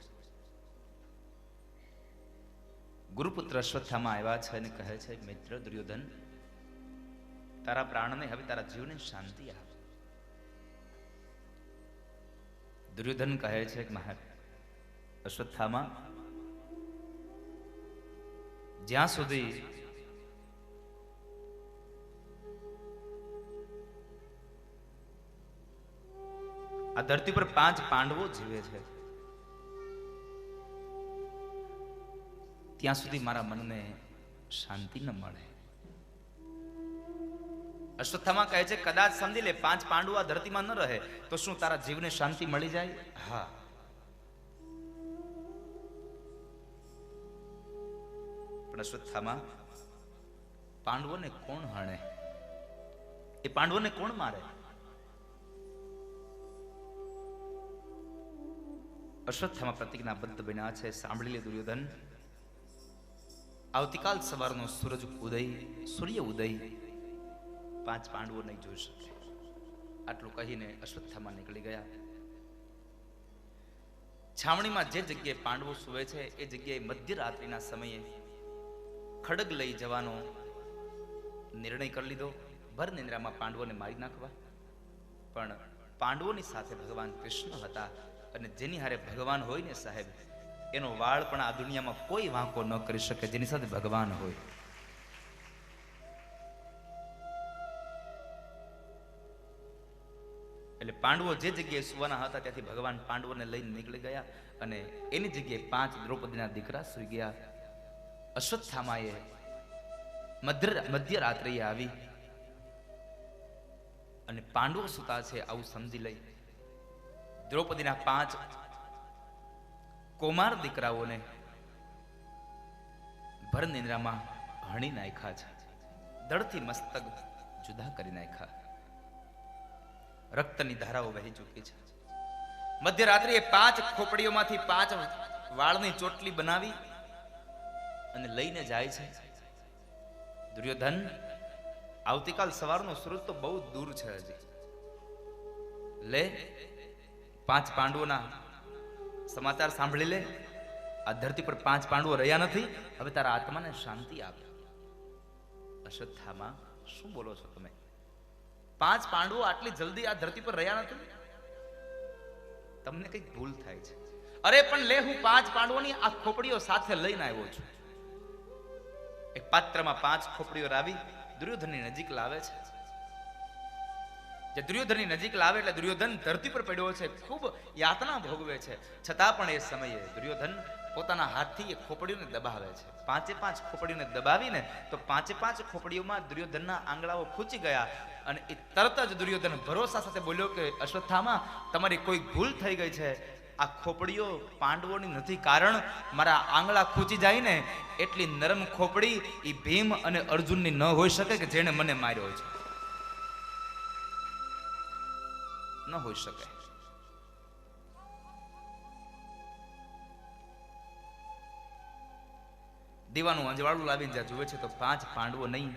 [SPEAKER 1] ગુરુપુત્ર અશ્વત્થામા આવ્યા છે અને કહે છે, મિત્ર દુર્યોધન, તારા પ્રાણને હવે તારા જીવને શાંતિ આપ. દુર્યોધન કહે છે કે અશ્વત્થામા, જ્યાં સુધી આ ધરતી પર 5 પાંડવો જીવે છે, ત્યાં સુધી મારા મનને શાંતિ ન મળે. અશ્વત્થામા કહે છે, કદાચ સમજી લે 5 પાંડવો આ ધરતીમાં ન રહે તો શું તારા જીવને શાંતિ મળી જાય? હા. પણ અશ્વત્થામા, પાંડવોને કોણ હણે? એ પાંડવોને કોણ મારે? અશ્વત્થામા પ્રતિજ્ઞાબદ્ધ બન્યા છે. સાંભળી લે દુર્યોધન, આવતીકાલ સવારનો સૂર્ય ઉદય 5 પાંડવો નહીં જોઈ શકે. આટલું કહીને અશ્વત્થામા નીકળી ગયા. છાવણીમાં જે જગ્યાએ પાંડવો સૂવે છે એ જગ્યાએ મધ્યરાત્રિના સમયે ખડગ લઈ જવાનો નિર્ણય કરી લીધો. ભર નિંદ્રામાં પાંડવોને મારી નાખવા. પણ પાંડવોની સાથે ભગવાન કૃષ્ણ હતા અને જેની હારે ભગવાન હોય ને સાહેબ, એનો વાળ પણ આ દુનિયામાં કોઈ વાંકો ન કરી શકે જેની સાથે ભગવાન હોય. એટલે પાંડવો જે જગ્યાએ સુવાના હતા ત્યાંથી ભગવાન પાંડવોને લઈને નીકળી ગયા અને એની જગ્યાએ 5 દ્રૌપદીના દીકરા સુઈ ગયા. અશ્વત્થામાએ મધ્યરાત્રિએ આવી અને પાંડવો સુતા છે આવું સમજી લઈ દ્રૌપદીના 5 કુમાર દીકરાઓને ભર નિંદ્રામાં હણી નાખ્યા છે. દળથી મસ્તક જુદા કરી નાખ્યા. રક્તની ધારાઓ વહી ચૂકી છે. મધ્યરાત્રિએ 5 ખોપડીઓમાંથી 5 વાળની ચોટલી બનાવી અને લઈને જાય છે. દુર્યોધન, આવતીકાલ સવારનો સૂરજ તો બહુ દૂર છે હજી. લે, 5 પાંડવોના સમાચાર સાંભળી લે. આ ધરતી પર 5 પાંડવો રહ્યા નથી, હવે તારા આત્માને શાંતિ આપ. અશ્વત્થામા, શું બોલો છો તમે? 5 પાંડવો આટલી જલ્દી આ ધરતી પર રહ્યા નથી? તમને કઈક ભૂલ થાય છે. અરે પણ લે, હું 5 પાંડવોની આ ખોપડીઓ સાથે લઈને આવ્યો છું. એક પાત્રમાં 5 ખોપડીઓ લાવી દુર્યોધનની નજીક લાવે છે. જે દુર્યોધનની નજીક લાવે એટલે દુર્યોધન ધરતી પર પડ્યો છે, ખૂબ યાતના ભોગવે છે. છતાં પણ એ સમયે દુર્યોધન પોતાના હાથથી એ ખોપડીઓને દબાવે છે. 5 ખોપડીઓને દબાવીને તો 5 ખોપડીઓમાં દુર્યોધનના આંગળાઓ ખૂંચી ગયા અને એ તરત જ દુર્યોધન ભરોસા સાથે બોલ્યો કે અશ્વત્થામા, તમારી કોઈ ભૂલ થઈ ગઈ છે. આ ખોપડીઓ પાંડવોની નથી, કારણ મારા આંગળા ખૂંચી જાય ને એટલી નરમ ખોપડી એ ભીમ અને અર્જુનની ન હોઈ શકે કે જેણે મને માર્યો છે. ન હોઈ શકે. દીવાનું અંજવાળું લાવીને જ્યાં જુએ છે તો 5 પાંડવો નહીં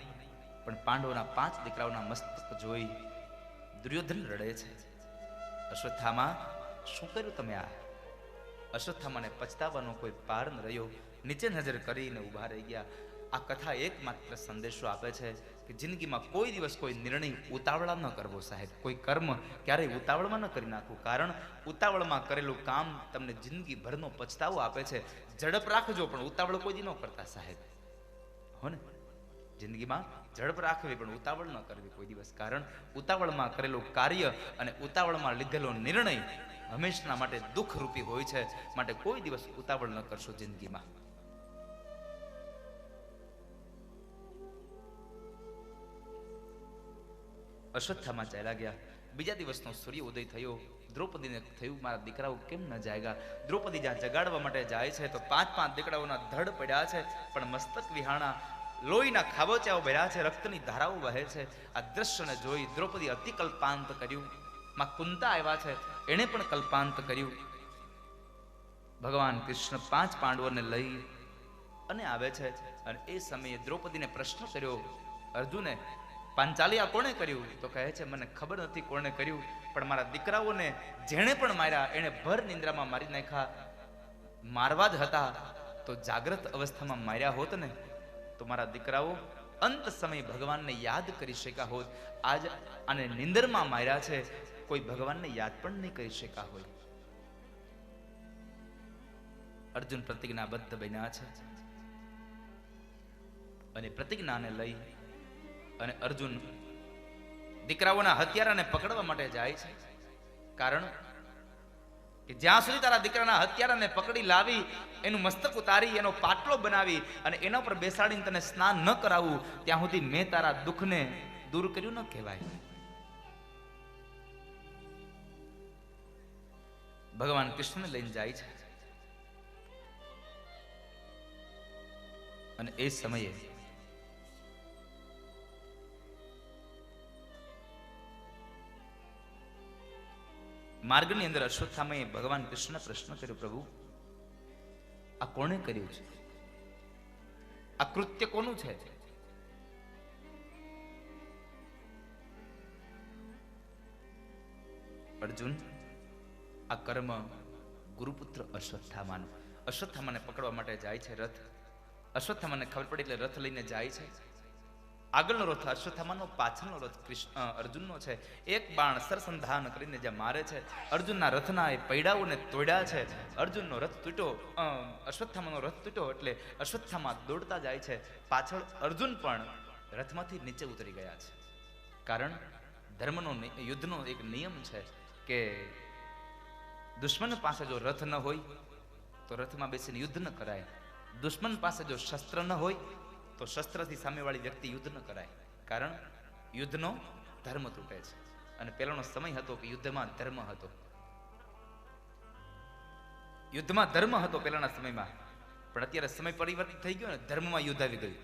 [SPEAKER 1] પણ પાંડવોના 5 દીકરાઓના મસ્તક જોઈ દુર્યોધન રડે છે. અશ્વત્થામા, શું કર્યું તમે આ? અશ્વત્થામાને પછતાવાનો કોઈ પાર ન રહ્યો. નીચે નજર કરીને ઊભા રહી ગયા. આ કથા એકમાત્ર સંદેશો આપે છે કે જિંદગીમાં કોઈ દિવસ કોઈ નિર્ણય ઉતાવળા ન કરવો સાહેબ. કોઈ કર્મ ક્યારેય ઉતાવળમાં ન કરી નાખવું, કારણ ઉતાવળમાં કરેલું કામ તમને જિંદગીભરનો પછતાવો આપે છે. ઝડપ રાખજો પણ ઉતાવળ કોઈ દી ન કરતા સાહેબ, હો ને? જિંદગીમાં ઝડપ રાખવી પણ ઉતાવળ ન કરવી કોઈ દિવસ, કારણ ઉતાવળમાં કરેલું કાર્ય અને ઉતાવળમાં લીધેલો નિર્ણય હંમેશા માટે દુઃખરૂપી હોય છે. માટે કોઈ દિવસ ઉતાવળ ન કરશો જિંદગીમાં. અશ્વત્થામા ચાલ્યા ગયા. બીજા દિવસનો સૂર્ય ઉદય થયો. દ્રૌપદીને થયું મારા દીકરાઓ કેમ ન જાયગા. દ્રૌપદી જ્યાં જગાડવા માટે જાય છે તો 5 દીકરાઓના ધડ પડ્યા છે, પણ મસ્તક વિહાણા, લોહીના ખાબોચાઓ ભર્યા છે, રક્તની ધારાઓ વહે છે. આ દ્રશ્યને જોઈ દ્રૌપદી અતિ કલ્પાંત કર્યું. માં કુંતા આવ્યા છે, એણે પણ કલ્પાંત કર્યું. ભગવાન કૃષ્ણ 5 પાંડવોને લઈ અને આવે છે. અને એ સમયે દ્રૌપદીને પ્રશ્ન કર્યો અર્જુને, પાંચાલી આ કોણે કર્યું? તો કહે છે મને ખબર નથી કોણે કર્યું, પણ મારા દીકરાઓને જેણે પણ માર્યા એને ભર નિંદ્રામાં મારી નાખ્યા. મારવા જ હતા તો જાગ્રત અવસ્થામાં માર્યા હોત ને તો મારા દીકરાઓ અંત સમય ભગવાનને યાદ કરી શક્યા હોત. આજ આને નિંદરમાં માર્યા છે, કોઈ ભગવાનને યાદ પણ નહીં કરી શક્યા હોય. અર્જુન પ્રતિજ્ઞાબદ્ધ બન્યા છે અને પ્રતિજ્ઞાને લઈ અને અર્જુન દીકરાઓના હત્યારાને પકડવા માટે જાય છે. કારણ કે જ્યાં સુધી તારા દીકરાના હત્યારાને પકડી લાવી, એનું મસ્તક ઉતારી, એનો પાટલો બનાવી અને એના પર બેસાડીને તને સ્નાન ન કરાવું, ત્યાં સુધી મેં તારા દુઃખને દૂર કર્યું ન કહેવાય. ભગવાન કૃષ્ણને લઈને જાય છે અને એ સમયે માર્ગની અંદર અશ્વત્થામાએ ભગવાન કૃષ્ણ પ્રશ્ન કર્યો, પ્રભુ આ કોણે કર્યું છે? આ કૃત્ય કોનું છે? અર્જુન, આ કર્મ ગુરુપુત્ર અશ્વત્થામાનું. અશ્વત્થામાને પકડવા માટે જાય છે રથ. અશ્વત્થામાને ખબર પડી એટલે રથ લઈને જાય છે. આગળનો રથ અશ્વત્થામાનો, પાછળનો રથ અર્જુનનો છે. એક બાણ સરસંધાન કરીને જે મારે છે, અર્જુનના રથના એ પૈડાઓને તોડ્યા છે. અર્જુનનો રથ તૂટ્યો, અશ્વત્થામાનો રથ તૂટ્યો એટલે અશ્વત્થામા દોડતા જાય છે. પાછળ અર્જુન પણ રથમાંથી નીચે ઉતરી ગયા છે. કારણ ધર્મનો યુદ્ધનો એક નિયમ છે કે દુશ્મન પાસે જો રથ ન હોય તો રથમાં બેસીને યુદ્ધ ન કરાય. દુશ્મન પાસે જો શસ્ત્ર ન હોય તો શસ્ત્રથી સામેવાળી વ્યક્તિ યુદ્ધ ન કરાય. કારણ યુદ્ધનો ધર્મ તૂટે છે. અને પહેલાનો સમય હતો કે યુદ્ધમાં ધર્મ હતો. યુદ્ધમાં ધર્મ હતો પહેલાના સમયમાં, પણ અત્યારે સમય પરિવર્તિત થઈ ગયો ને, ધર્મમાં યુદ્ધ આવી ગયું.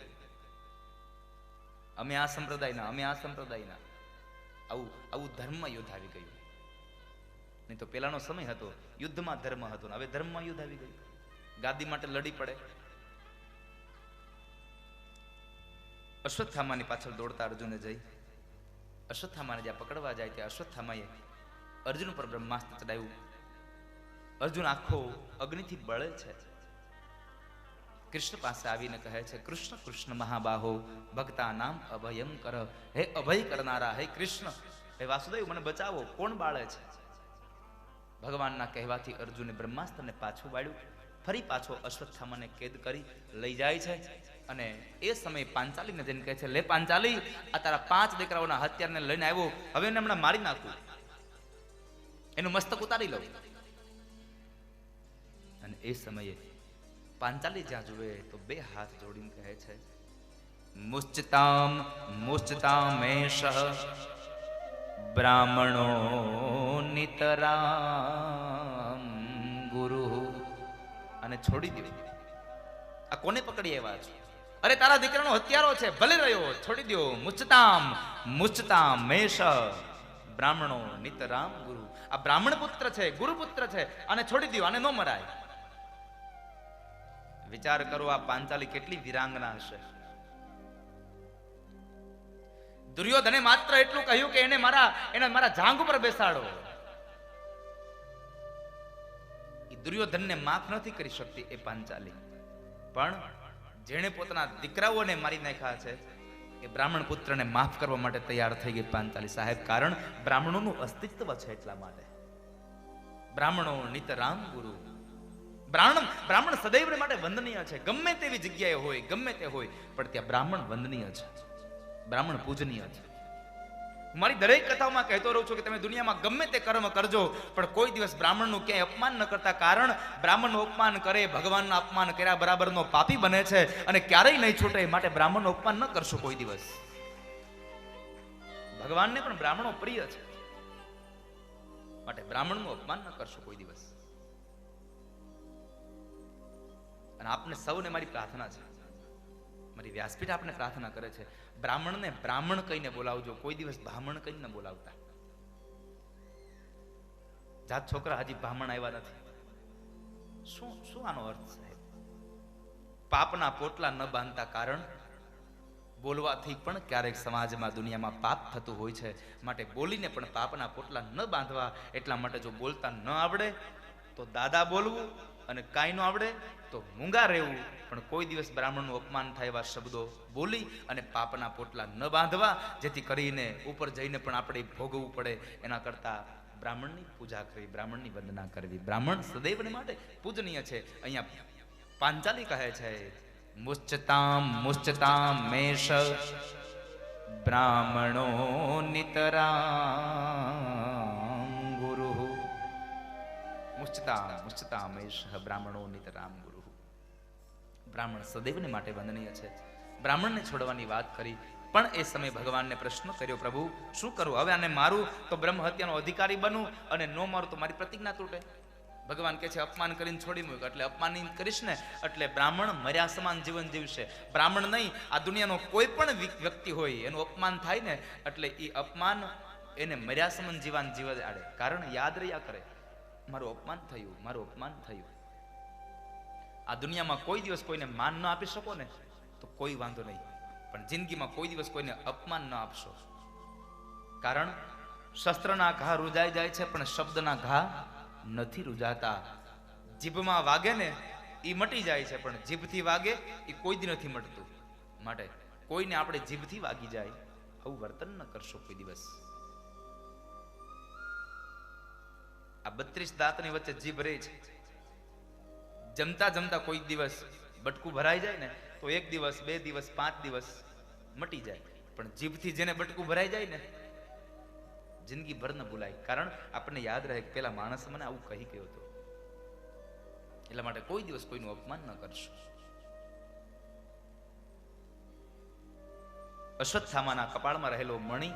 [SPEAKER 1] અમે આ સંપ્રદાયના, અમે આ સંપ્રદાયના, આવું ધર્મમાં યુદ્ધ આવી ગયું. નહીં તો પહેલાનો સમય હતો યુદ્ધમાં ધર્મ હતો, હવે ધર્મમાં યુદ્ધ આવી ગયું. ગાદી માટે લડી પડે. અશ્વત્થામાની પાછળ દોડતા અર્જુને જઈ અશ્વત્થામાને જ્યાં પકડવા જાય ત્યાં અશ્વત્થામાએ અર્જુન પર બ્રહ્માસ્ત્ર ચડાવ્યું. અર્જુન આખો અગ્નિથી બળે છે. કૃષ્ણ પાસે આવીને કહે છે, કૃષ્ણ કૃષ્ણ મહાબાહો ભક્તા નામ અભયમ કર. હે અભય કરનારા, હે કૃષ્ણ, હે વાસુદેવ, મને બચાવો. કોણ બાળે છે? ભગવાનના કહેવાથી અર્જુને બ્રહ્માસ્ત્રને પાછું વાળ્યું. ફરી પાછો અશ્વત્થામાને કેદ કરી લઈ જાય છે. અને એ સમયે પાંચાલીને જઈને કહે છે, લે પાંચાલી, આ તારા 5 દીકરાઓના હત્યારને લઈને આવ્યો, હવે એને હમણાં મારી નાખું, એનું મસ્તક ઉતારી લઉં. અને એ સમયે પાંચાલી જ્યાં જુએ તો 2 હાથ જોડીને કહે છે, મુશ્ચતામ મુશ્ચતામેશ બ્રાહ્મણો નિતરામ ગુરુ. અને છોડી દો. આ કોને પકડી આવ્યા છો? અરે તારા દીકરાનો હત્યારો છે, ભલે રહ્યો, છોડી દો. મુચ્ચતામ મેષ બ્રાહ્મણો નિતરામ ગુરુ. આ બ્રાહ્મણ પુત્ર છે, ગુરુ પુત્ર છે, આને છોડી દો, આને ન મરાય. વિચાર કરો, આ પાંચાલી કેટલી વિરાંગના હશે. દુર્યોધને માત્ર એટલું કહ્યું કે એને મારા જાંઘ ઉપર બેસાડો. એ દુર્યોધનને માફ નથી કરી શકતી એ પાંચાલી. પણ જેણે પોતાના દીકરાઓને મારી નાખ્યા છે એ બ્રાહ્મણ પુત્રને માફ કરવા માટે તૈયાર થઈ ગઈ પાંચાલી સાહેબ. કારણ બ્રાહ્મણોનું અસ્તિત્વ છે એટલા માટે. બ્રાહ્મણો નિતરામ ગુરુ. બ્રાહ્મણ સદૈવ માટે વંદનીય છે. ગમે તેવી જગ્યાએ હોય, ગમે તે હોય, પણ ત્યાં બ્રાહ્મણ વંદનીય છે, બ્રાહ્મણ પૂજનીય છે. મારી દરેક કથાઓમાં કહેતો રહું છું કે તમે દુનિયામાં ગમે તે કર્મ કરજો, પણ કોઈ દિવસ બ્રાહ્મણનું ક્યાંય અપમાન ન કરતા. કારણ બ્રાહ્મણનું અપમાન કરે, ભગવાનનું અપમાન કર્યા બરાબરનો પાપી બને છે અને ક્યારેય નહીં છૂટે. માટે બ્રાહ્મણનું અપમાન ન કરશો કોઈ દિવસ. ભગવાનને પણ બ્રાહ્મણો પ્રિય છે, માટે બ્રાહ્મણનું અપમાન ન કરશો કોઈ દિવસ. અને આપને સૌને મારી પ્રાર્થના છે, મારી વ્યાસપીઠ આપને પ્રાર્થના કરે છે, બ્રાહ્મણને બ્રાહ્મણ કહીને બોલાવજો, કોઈ દિવસ બ્રાહ્મણ કહીને બોલાવતા. જાત છોકરા હજી બ્રાહ્મણ આવ્યા નથી. શું શું આનો અર્થ સાહેબ? પાપના પોટલા ન બાંધતા કારણ બોલવાથી પણ ક્યારેક સમાજમાં દુનિયામાં પાપ થતું હોય છે, માટે બોલીને પણ પાપના પોટલા ન બાંધવા. એટલા માટે જો બોલતા ન આવડે તો દાદા બોલવું, અને કાંઈ ન આવડે તો મૂંગા રહેવું, પણ કોઈ દિવસ બ્રાહ્મણનું અપમાન થાય એવા શબ્દો બોલી અને પાપના પોટલા ન બાંધવા, જેથી કરીને ઉપર જઈને પણ આપણે ભોગવવું પડે. એના કરતા બ્રાહ્મણની પૂજા કરવી, બ્રાહ્મણની વંદના કરવી. બ્રાહ્મણ સદૈવને માટે પૂજનીય છે. અહીંયા પાંચાલી કહે છે, મુચ્ચતામ મેષ બ્રાહ્મણો નિતરામ ગુરુ. મુચ્ચતામ મેષ બ્રાહ્મણો નિતરામ ગુરુ. બ્રાહ્મણ સદૈવને માટે વંદનીય છે. બ્રાહ્મણને છોડવાની વાત કરી, પણ એ સમયે ભગવાનને પ્રશ્ન કર્યો, પ્રભુ શું કરું? હવે આને મારું તો બ્રહ્મ હત્યાનો અધિકારી બનું, અને ન મારું તો મારી પ્રતિજ્ઞા તૂટે. ભગવાન કહે છે અપમાન કરીને છોડી મૂક, એટલે અપમાન કરીશ ને એટલે બ્રાહ્મણ મર્યા સમાન જીવન જીવશે. બ્રાહ્મણ નહીં, આ દુનિયાનો કોઈ પણ વ્યક્તિ હોય એનું અપમાન થાય ને એટલે એ અપમાન એને મર્યા સમાન જીવન જીવવા આડે. કારણ યાદ રહ્યા કરે, મારું અપમાન થયું, મારું અપમાન થયું. આ દુનિયામાં કોઈ દિવસ કોઈને માન ન આપી શકો ને તો કોઈ વાંધો નહીં, પણ જિંદગીમાં કોઈ દિવસ કોઈને અપમાન ન આપશો. કારણ શસ્ત્રના ઘા રૂજાઈ જાય છે, પણ શબ્દના ઘા નથી રૂજાતા. જીભમાં વાગે ને એ મટી જાય છે, પણ જીભથી વાગે એ કોઈ દી નથી મટતું. માટે કોઈને આપણે જીભથી વાગી જાય આવું વર્તન ન કરશો કોઈ દિવસ. આ 32 દાંતની વચ્ચે જીભ રહે છે. જમતા જમતા કોઈ દિવસ બટકું ભરાઈ જાય ને તો 1 દિવસ 2 દિવસ 5 દિવસ મટી જાય, પણ જીભથી જેને બટકું ભરાઈ જાય ને જિંદગી ભર ન ભૂલાય. કારણ આપણને યાદ રહે કે પેલા માણસ મને આવું કહી ગયો હતો. એટલા માટે કોઈ દિવસ કોઈનું અપમાન ન કરશો. અશ્વત્થામાના કપાળમાં રહેલો મણિ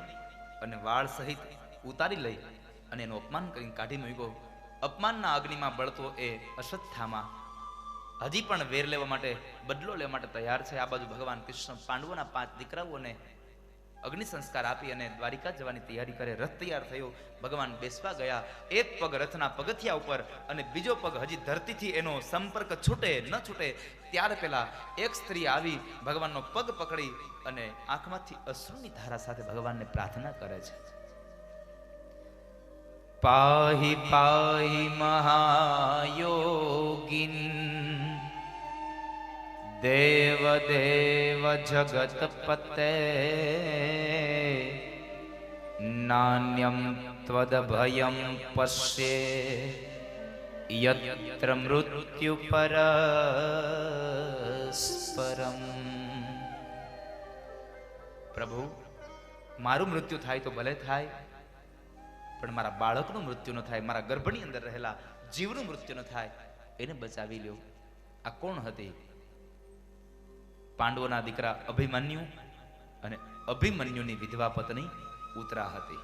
[SPEAKER 1] અને વાળ સહિત ઉતારી લઈ અને એનું અપમાન કરીને કાઢી મૂક્યો. અપમાનના અગ્નિમાં બળતો એ અશ્વત્થામા હજી પણ વેર લેવા માટે, બદલો લેવા માટે તૈયાર છે. આ બાજુ ભગવાન કૃષ્ણ પાંડવોના 5 દીકરાઓને અગ્નિ સંસ્કાર આપી અને દ્વારિકા જવાની તૈયારી કરે. રથ તૈયાર થયો, ભગવાન બેસવા ગયા. એક પગ રથના પગથિયા ઉપર અને બીજો પગ હજી ધરતીથી એનો સંપર્ક છૂટે ન છૂટે ત્યારે પેલા એક સ્ત્રી આવી ભગવાનનો પગ પકડી અને આંખમાંથી અશ્રુની ધારા સાથે ભગવાનને પ્રાર્થના કરે છે, પાહી પાહી મહાયોગીન દેવ દેવ જગતપતે નાન્યમ ત્વદભયમ પશ્યે યત્ર મૃત્યુ પરસ્પરમ. પ્રભુ મારું મૃત્યુ થાય તો ભલે થાય, પણ મારા બાળકનું મૃત્યુ ન થાય, મારા ગર્ભની અંદર રહેલા જીવનું મૃત્યુ ન થાય, એને બચાવી લ્યો. આ કોણ હતી? પાંડવોના દીકરા અભિમન્યુ અને અભિમન્યુની વિધવા પત્ની ઉત્તરા હતી.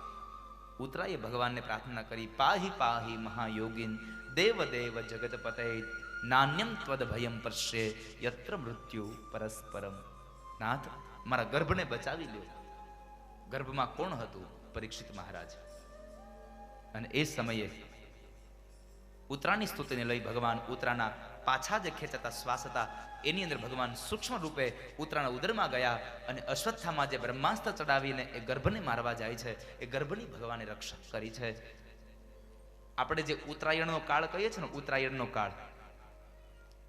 [SPEAKER 1] ઉત્તરાએ ભગવાનને પ્રાર્થના કરી, પાહી પાહી મહાયોગીન દેવ દેવ જગતપતે નાન્યમ ત્વદ ભયમ પશ્યે યત્ર મૃત્યુ પરસ્પરમ. નાથ મારા ગર્ભને બચાવી લ્યો. ગર્ભમાં કોણ હતું? પરીક્ષિત મહારાજ. અને એ સમયે ઉત્તરાની સ્તુતિને લઈ ભગવાન ઉત્તરાના પાછા જે ખેંચાતા શ્વાસ હતા એની અંદર ભગવાન સૂક્ષ્મ રૂપે ઉત્તરાના ઉદરમાં ગયા અને અશ્વત્થામાં જે બ્રહ્માસ્ત્ર ચડાવીને એ ગર્ભને મારવા જાય છે એ ગર્ભની ભગવાને રક્ષા કરી છે. આપણે જે ઉત્તરાયણનો કાળ કહીએ છીએ ને, ઉત્તરાયણનો કાળ,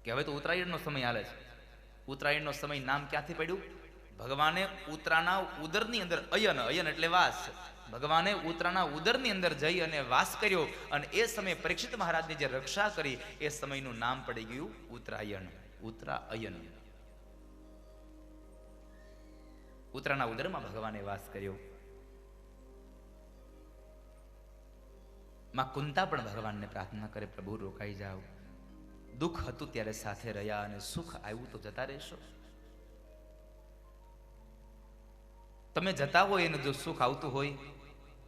[SPEAKER 1] કે હવે તો ઉત્તરાયણનો સમય હાલે છે. ઉત્તરાયણનો સમય નામ ક્યાંથી પડ્યું? ભગવાને ઉત્તરાના ઉદરની અંદર અયન, અયન એટલે વાસ, ભગવાને ઉત્તરાના ઉદરની અંદર જઈ અને વાસ કર્યો અને એ સમયે પરીક્ષિત મહારાજની જે રક્ષા કરી એ સમયનું નામ પડી ગયું ઉત્તરાયણ, ઉત્તરાયણ. ઉત્તરાના ઉદરમાં ભગવાને વાસ કર્યો. માં કુંતા પણ ભગવાનને પ્રાર્થના કરે, પ્રભુ રોકાઈ જાઓ, દુઃખ હતું ત્યારે સાથે રહ્યા અને સુખ આવ્યું તો જતા રહેશો. તમે જતા હોય અને જો સુખ આવતું હોય,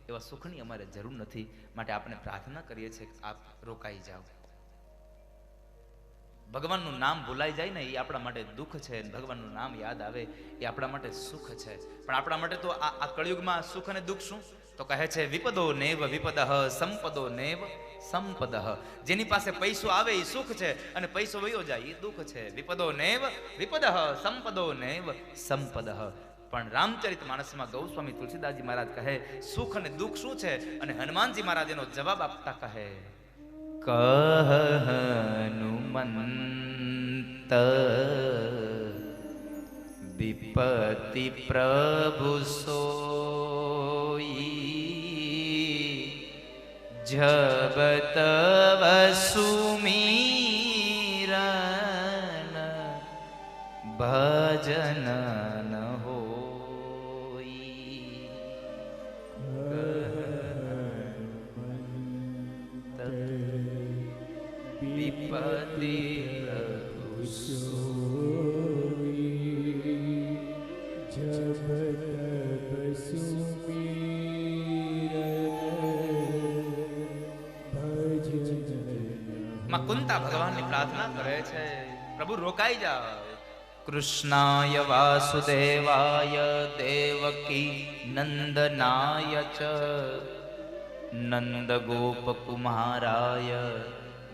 [SPEAKER 1] એવા સુખની અમારે જરૂર નથી. માટે આપણે પ્રાર્થના કરીએ છીએ કે આપ રોકાઈ જાઓ. ભગવાનનું નામ ભૂલાઈ જાય ને એ આપણા માટે દુઃખ છે, ભગવાનનું નામ યાદ આવે એ આપણા માટે સુખ છે. પણ આપણા માટે તો આ કળિયુગમાં સુખ અને દુઃખ શું? તો કહે છે વિપદો નેવ વિપદઃ સંપદો નેવ સંપદઃ. જેની પાસે પૈસો આવે એ સુખ છે અને પૈસો વયો જાય એ દુઃખ છે. વિપદો નેવ વિપદઃ સંપદો નેવ સંપદઃ. પણ રામચરિત માનસમાં ગૌસ્વામી તુલસીદાસજી મહારાજ કહે સુખ અને દુઃખ શું છે, અને હનુમાનજી મહારાજ એનો જવાબ આપતા કહે કહ હનુમંત વિપતિ પ્રભુ સોઈ જબ તવ સુમીરન ભજન ન હોઈ. વિપતિ પ્રભુ માં કુંતા ભગવાનની પ્રાર્થના કરે છે પ્રભુ રોકાઈ જાઓ. કૃષ્ણાય વાસુદેવાય દેવકી નંદનાય ચ નંદ ગોપ કુમારાય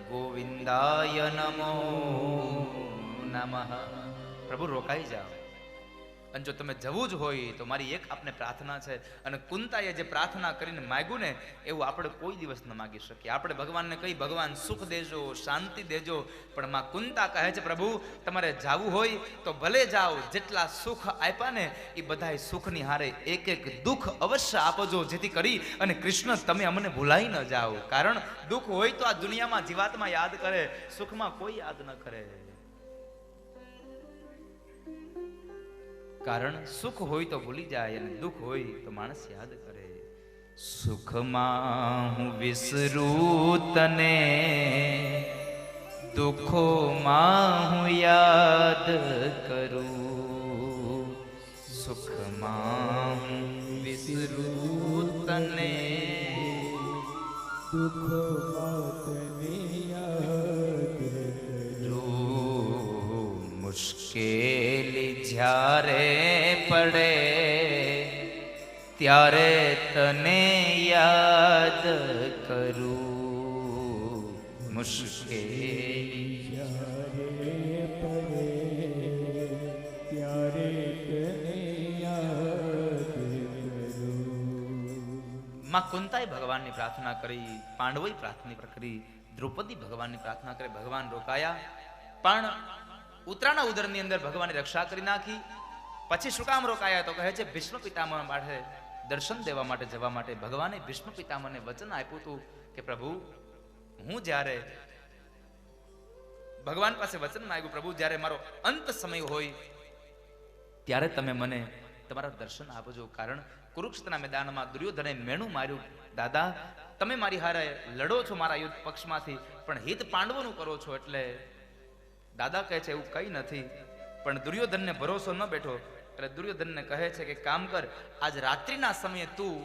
[SPEAKER 1] ગોવિંદાય નમો નમઃ. પ્રભુ રોકાઈ જાઓ. અને જો તમે જવું જ હોય તો મારી એક આપને પ્રાર્થના છે, અને કુંતાએ જે પ્રાર્થના કરીને માગ્યું ને એવું આપણે કોઈ દિવસ ન માગી શકીએ. આપણે ભગવાનને કહી ભગવાન સુખ દેજો, શાંતિ દેજો, પણ માં કુંતા કહે છે પ્રભુ તમારે જાવું હોય તો ભલે જાઓ, જેટલા સુખ આપ્યા ને એ બધાય સુખની હારે એક એક દુઃખ અવશ્ય આપજો, જેથી કરી અને કૃષ્ણ તમે અમને ભૂલાઈ ન જાઓ. કારણ દુઃખ હોય તો આ દુનિયામાં જીવાત્મા યાદ કરે, સુખમાં કોઈ યાદ ન કરે. કારણ સુખ હોય તો ભૂલી જાય અને દુઃખ હોય તો માણસ યાદ કરે. સુખમાં હું વિસરું તને, દુઃખોમાં હું યાદ કરું. સુખમાં હું વિસરું તને, મુશ્કેલી જ્યારે પડે ત્યારે તને યાદ કરું. મુશ્કેલી
[SPEAKER 2] જ્યારે પડે ત્યારે તને યાદ કરું.
[SPEAKER 1] માં કુંતાએ ભગવાનની પ્રાર્થના કરી, પાંડવોએ પ્રાર્થના કરી, દ્રૌપદી ભગવાનની પ્રાર્થના કરી. ભગવાન રોકાયા, પણ ઉત્તરાના ઉદરની અંદર ભગવાનની રક્ષા કરી નાખી. પછી શું કામ રોકાયા? તો કહે છે ભીષ્મ પિતામહ માટે દર્શન દેવા માટે જવા માટે ભગવાને ભીષ્મ પિતામહને વચન આપ્યું હતું કે પ્રભુ હું જ્યારે ભગવાન પાસે વચન માંગ્યું, પ્રભુ જ્યારે મારો અંત સમય હોય ત્યારે તમે મને તમારા દર્શન આપજો. કારણ કુરુક્ષેત્રના મેદાનમાં દુર્યોધને મેણું માર્યું. દાદા તમે મારી હારે લડો છો મારા યુદ્ધ પક્ષમાંથી, પણ હિત પાંડવોનું કરો છો. એટલે દાદા કહે છે એવું કંઈ નથી. પણ દુર્યોધનને ભરોસો ન બેઠો એટલે દુર્યોધનને કહે છે કે કામ કર, આજ રાત્રિના સમયે તું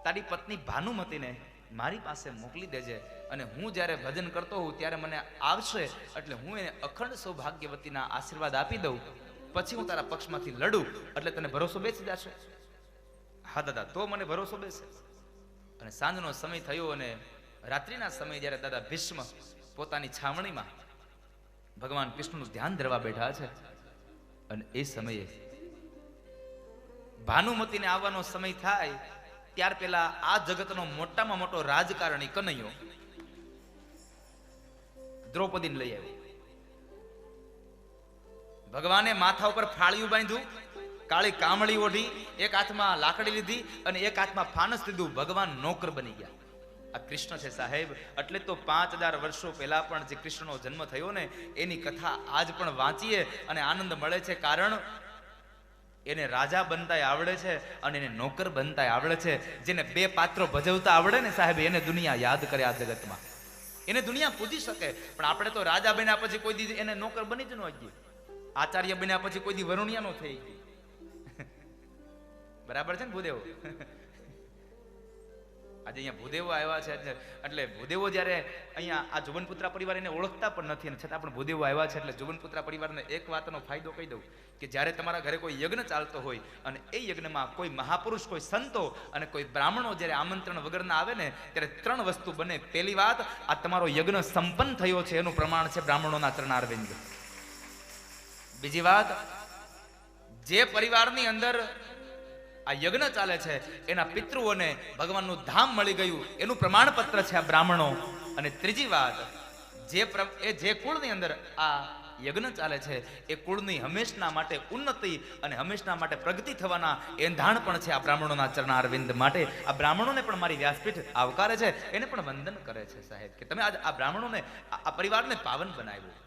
[SPEAKER 1] તારી પત્ની ભાનુમતીને મારી પાસે મોકલી દેજે, અને હું જ્યારે ભજન કરતો હોઉં ત્યારે મને આવશે એટલે હું એને અખંડ સૌભાગ્યવતીના આશીર્વાદ આપી દઉં, પછી હું તારા પક્ષમાંથી લડું એટલે તને ભરોસો બેસી જશે. હા દાદા, તો મને ભરોસો બેસે. અને સાંજનો સમય થયો અને રાત્રિના સમયે જ્યારે દાદા ભીષ્મ પોતાની છાવણીમાં ભગવાન કૃષ્ણનું ધ્યાન ધરવા બેઠા છે, અને એ સમયે ભાનુમતીને આવવાનો સમય થાય ત્યાર પહેલા આ જગતનો મોટામાં મોટો રાજકારણી કનૈયો દ્રૌપદીને લઈ આવ્યો. ભગવાને માથા ઉપર ફાળિયું બાંધ્યું, કાળી કામળી ઓઢી, એક હાથમાં લાકડી લીધી અને એક હાથમાં ફાનસ લીધું. ભગવાન નોકર બની ગયા. આ કૃષ્ણ છે સાહેબ. એટલે તો 5000 વર્ષો પહેલા પણ જે કૃષ્ણનો જન્મ થયો ને એની કથા આજ પણ વાંચીએ અને આનંદ મળે છે. કારણ એને રાજા બનતાય આવડે છે અને એને નોકર બનતાય આવડે છે. જેને બે પાત્રો ભજવતા આવડે ને સાહેબ, એને દુનિયા યાદ કરે આ જગતમાં, એને દુનિયા પૂજી શકે. પણ આપણે તો રાજા બન્યા પછી કોઈ દી એને નોકર બની જ ન ગઈ, આચાર્ય બન્યા પછી કોઈ દી વરુણિયા નો થઈ ગઈ. બરાબર છે ને ભૂદેવો? આજે અહીંયા ભૂદેવો આવ્યા છે એટલે ભૂદેવો જ્યારે અહીંયા આ જોબનપુત્રા પરિવાર એને ઓળખતા પણ નથી અને છતાં પણ ભૂદેવો આવ્યા છે એટલે જોબનપુત્રા પરિવારને એક વાતનો ફાયદો કહી દઉં કે જ્યારે તમારા ઘરે કોઈ યજ્ઞ ચાલતો હોય અને એ યજ્ઞમાં કોઈ મહાપુરુષ, કોઈ સંતો અને કોઈ બ્રાહ્મણો જ્યારે આમંત્રણ વગરના આવે ને ત્યારે 3 વસ્તુ બને. પહેલી વાત, આ તમારો યજ્ઞ સંપન્ન થયો છે એનું પ્રમાણ છે બ્રાહ્મણોના ચરણારવિંદ. બીજી વાત, જે પરિવારની અંદર આ યજ્ઞ ચાલે છે એના પિતૃઓને ભગવાનનું ધામ મળી ગયું એનું પ્રમાણપત્ર છે આ બ્રાહ્મણો. અને ત્રીજી વાત, જે કુળની અંદર આ યજ્ઞ ચાલે છે એ કુળની હંમેશના માટે ઉન્નતિ અને હંમેશના માટે પ્રગતિ થવાના એંધાણ પણ છે આ બ્રાહ્મણોના ચરણારવિંદ માટે. આ બ્રાહ્મણોને પણ મારી વ્યાસપીઠ આવકારે છે, એને પણ વંદન કરે છે સાહેબ કે તમે આજ આ બ્રાહ્મણોને, આ પરિવારને પાવન બનાવ્યો.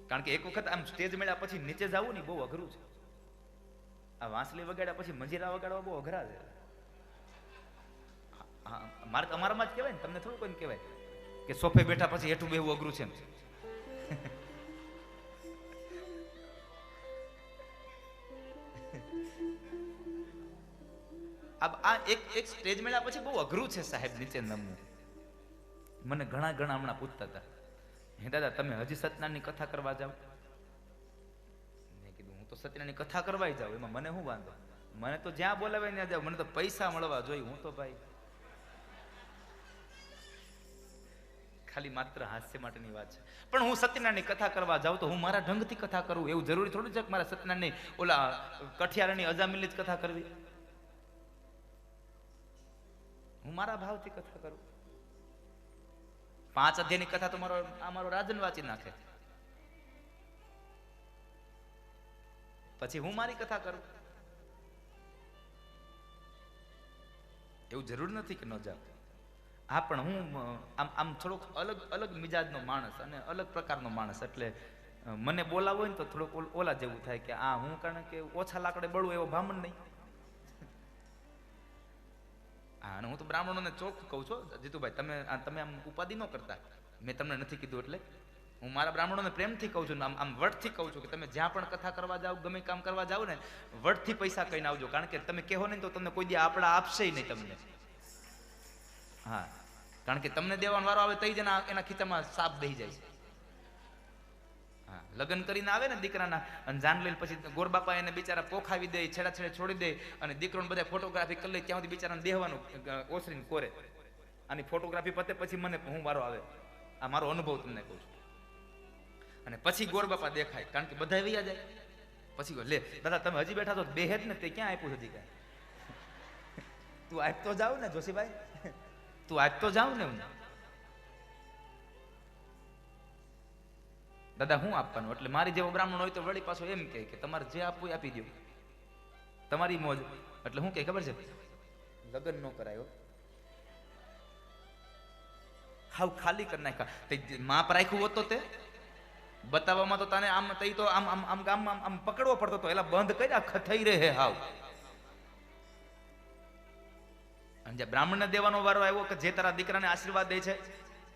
[SPEAKER 1] કારણ કે એક વખત આમ સ્ટેજ મળ્યા પછી નીચે જવું ને બહુ અઘરું છે. આ વાંસળી વગાડ્યા પછી મંજીરા વગાડવા બહુ અઘરા છે. મારે અમારામાં જ કહેવાય ને, તમને થોડું કોઈ કહેવાય કે સોફે બેઠા પછી હેઠું બેહવું અઘરું છે. આ એક સ્ટેજ મળ્યા પછી બહુ અઘરું છે સાહેબ નીચે નમવું. મને ઘણા હમણાં પૂછતા હતા, હે દાદા તમે હજી સત્યનારાયણની કથા કરવા જાવ? મેં કીધું હું તો સત્યનારાયણની કથા કરવા જાઉં, એમાં મને શું વાંધો? મને તો જ્યાં બોલાવે ત્યાં જાવ, મને તો પૈસા મળવા જોઈએ. હું તો ભાઈ ખાલી માત્ર હાસ્ય માટેની વાત છે. પણ હું સત્યનારાયણની કથા કરવા જાઉં તો હું મારા ઢંગથી કથા કરું, એવું જરૂરી થોડું છે કે મારા સત્યનારાયણની ઓલા કઠિયારાની અજામિલની જ કથા કરવી. હું મારા ભાવથી કથા કરું. 5 અધ્યાયની કથા તો મારો રાજન વાંચી નાખે, પછી હું મારી કથા કરું. એવું જરૂર નથી કે ન જાવ. હા, પણ હું આમ થોડોક અલગ મિજાજનો માણસ અને અલગ પ્રકારનો માણસ, એટલે મને બોલાવો હોય ને તો થોડોક ઓલા જેવું થાય કે આ હું, કારણ કે ઓછા લાકડે બળું એવો બ્રાહ્મણ નહીં. હા, અને હું તો બ્રાહ્મણોને ચોખ્ખું કહું છું, જીતુભાઈ તમે આમ ઉપાધિ ન કરતા. મેં તમને નથી કીધું એટલે હું મારા બ્રાહ્મણોને પ્રેમથી કહું છું, આમ વટથી કહું છું કે તમે જ્યાં પણ કથા કરવા જાઓ, ગમે કામ કરવા જાઓ ને, વટથી પૈસા કહીને આવજો. કારણ કે તમે કહો નહીં તો તમને કોઈ દી આપણા આપશે નહીં તમને. હા, કારણ કે તમને દેવાનો વારો આવે તઈ જ એના ખીચામાં સાપ બેસી જાય છે. હા, લગ્ન કરીને આવે ને દીકરાના અને જાન લઈને પછી ગોર બાપા એને બિચારા પોખાવી દે, છેડા છોડી દે અને દીકરોને બધા ફોટોગ્રાફી કરી લે, ત્યાં સુધી બિચારાને દેહવાનું ઓસરીને કોરે. આની ફોટોગ્રાફી પતે પછી મને હું વારો આવે. આ મારો અનુભવ તમને કહું છું. અને પછી ગોર બાપા દેખાય, કારણ કે બધા વૈયા જાય. પછી લે દાદા તમે હજી બેઠા તો બેહે જ ને, તે ક્યાં આપ્યું હજી કાંઈ? તું આજ તો જાવ ને જોશીભાઈ, તું આજ તો જાવ ને. હું દાદા હું આપવાનું? એટલે મારી જેવો બ્રાહ્મણ હોય તો વળી પાછો એમ કે તમારે જે આપવું આપી દો, તમારી મોજ. એટલે હું કે ખબર છે, લગ્ન ન કરાયો, હાવ ખાલી કરી નાખ્યા. માપ રાખ્યું હોત તો તે બતાવવામાં તો તને આમ તઈ તો આમ ગામમાં આમ પકડવો પડતો હતો, એલા બંધ કર્યા થઈ રહે હાવ. અને જે બ્રાહ્મણને દેવાનો વારો આવ્યો કે જે તારા દીકરાને આશીર્વાદ દે છે,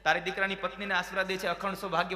[SPEAKER 1] તારી દીકરાની પત્નીને આશીર્વાદ દે છે, અખંડ સૌભાગ્ય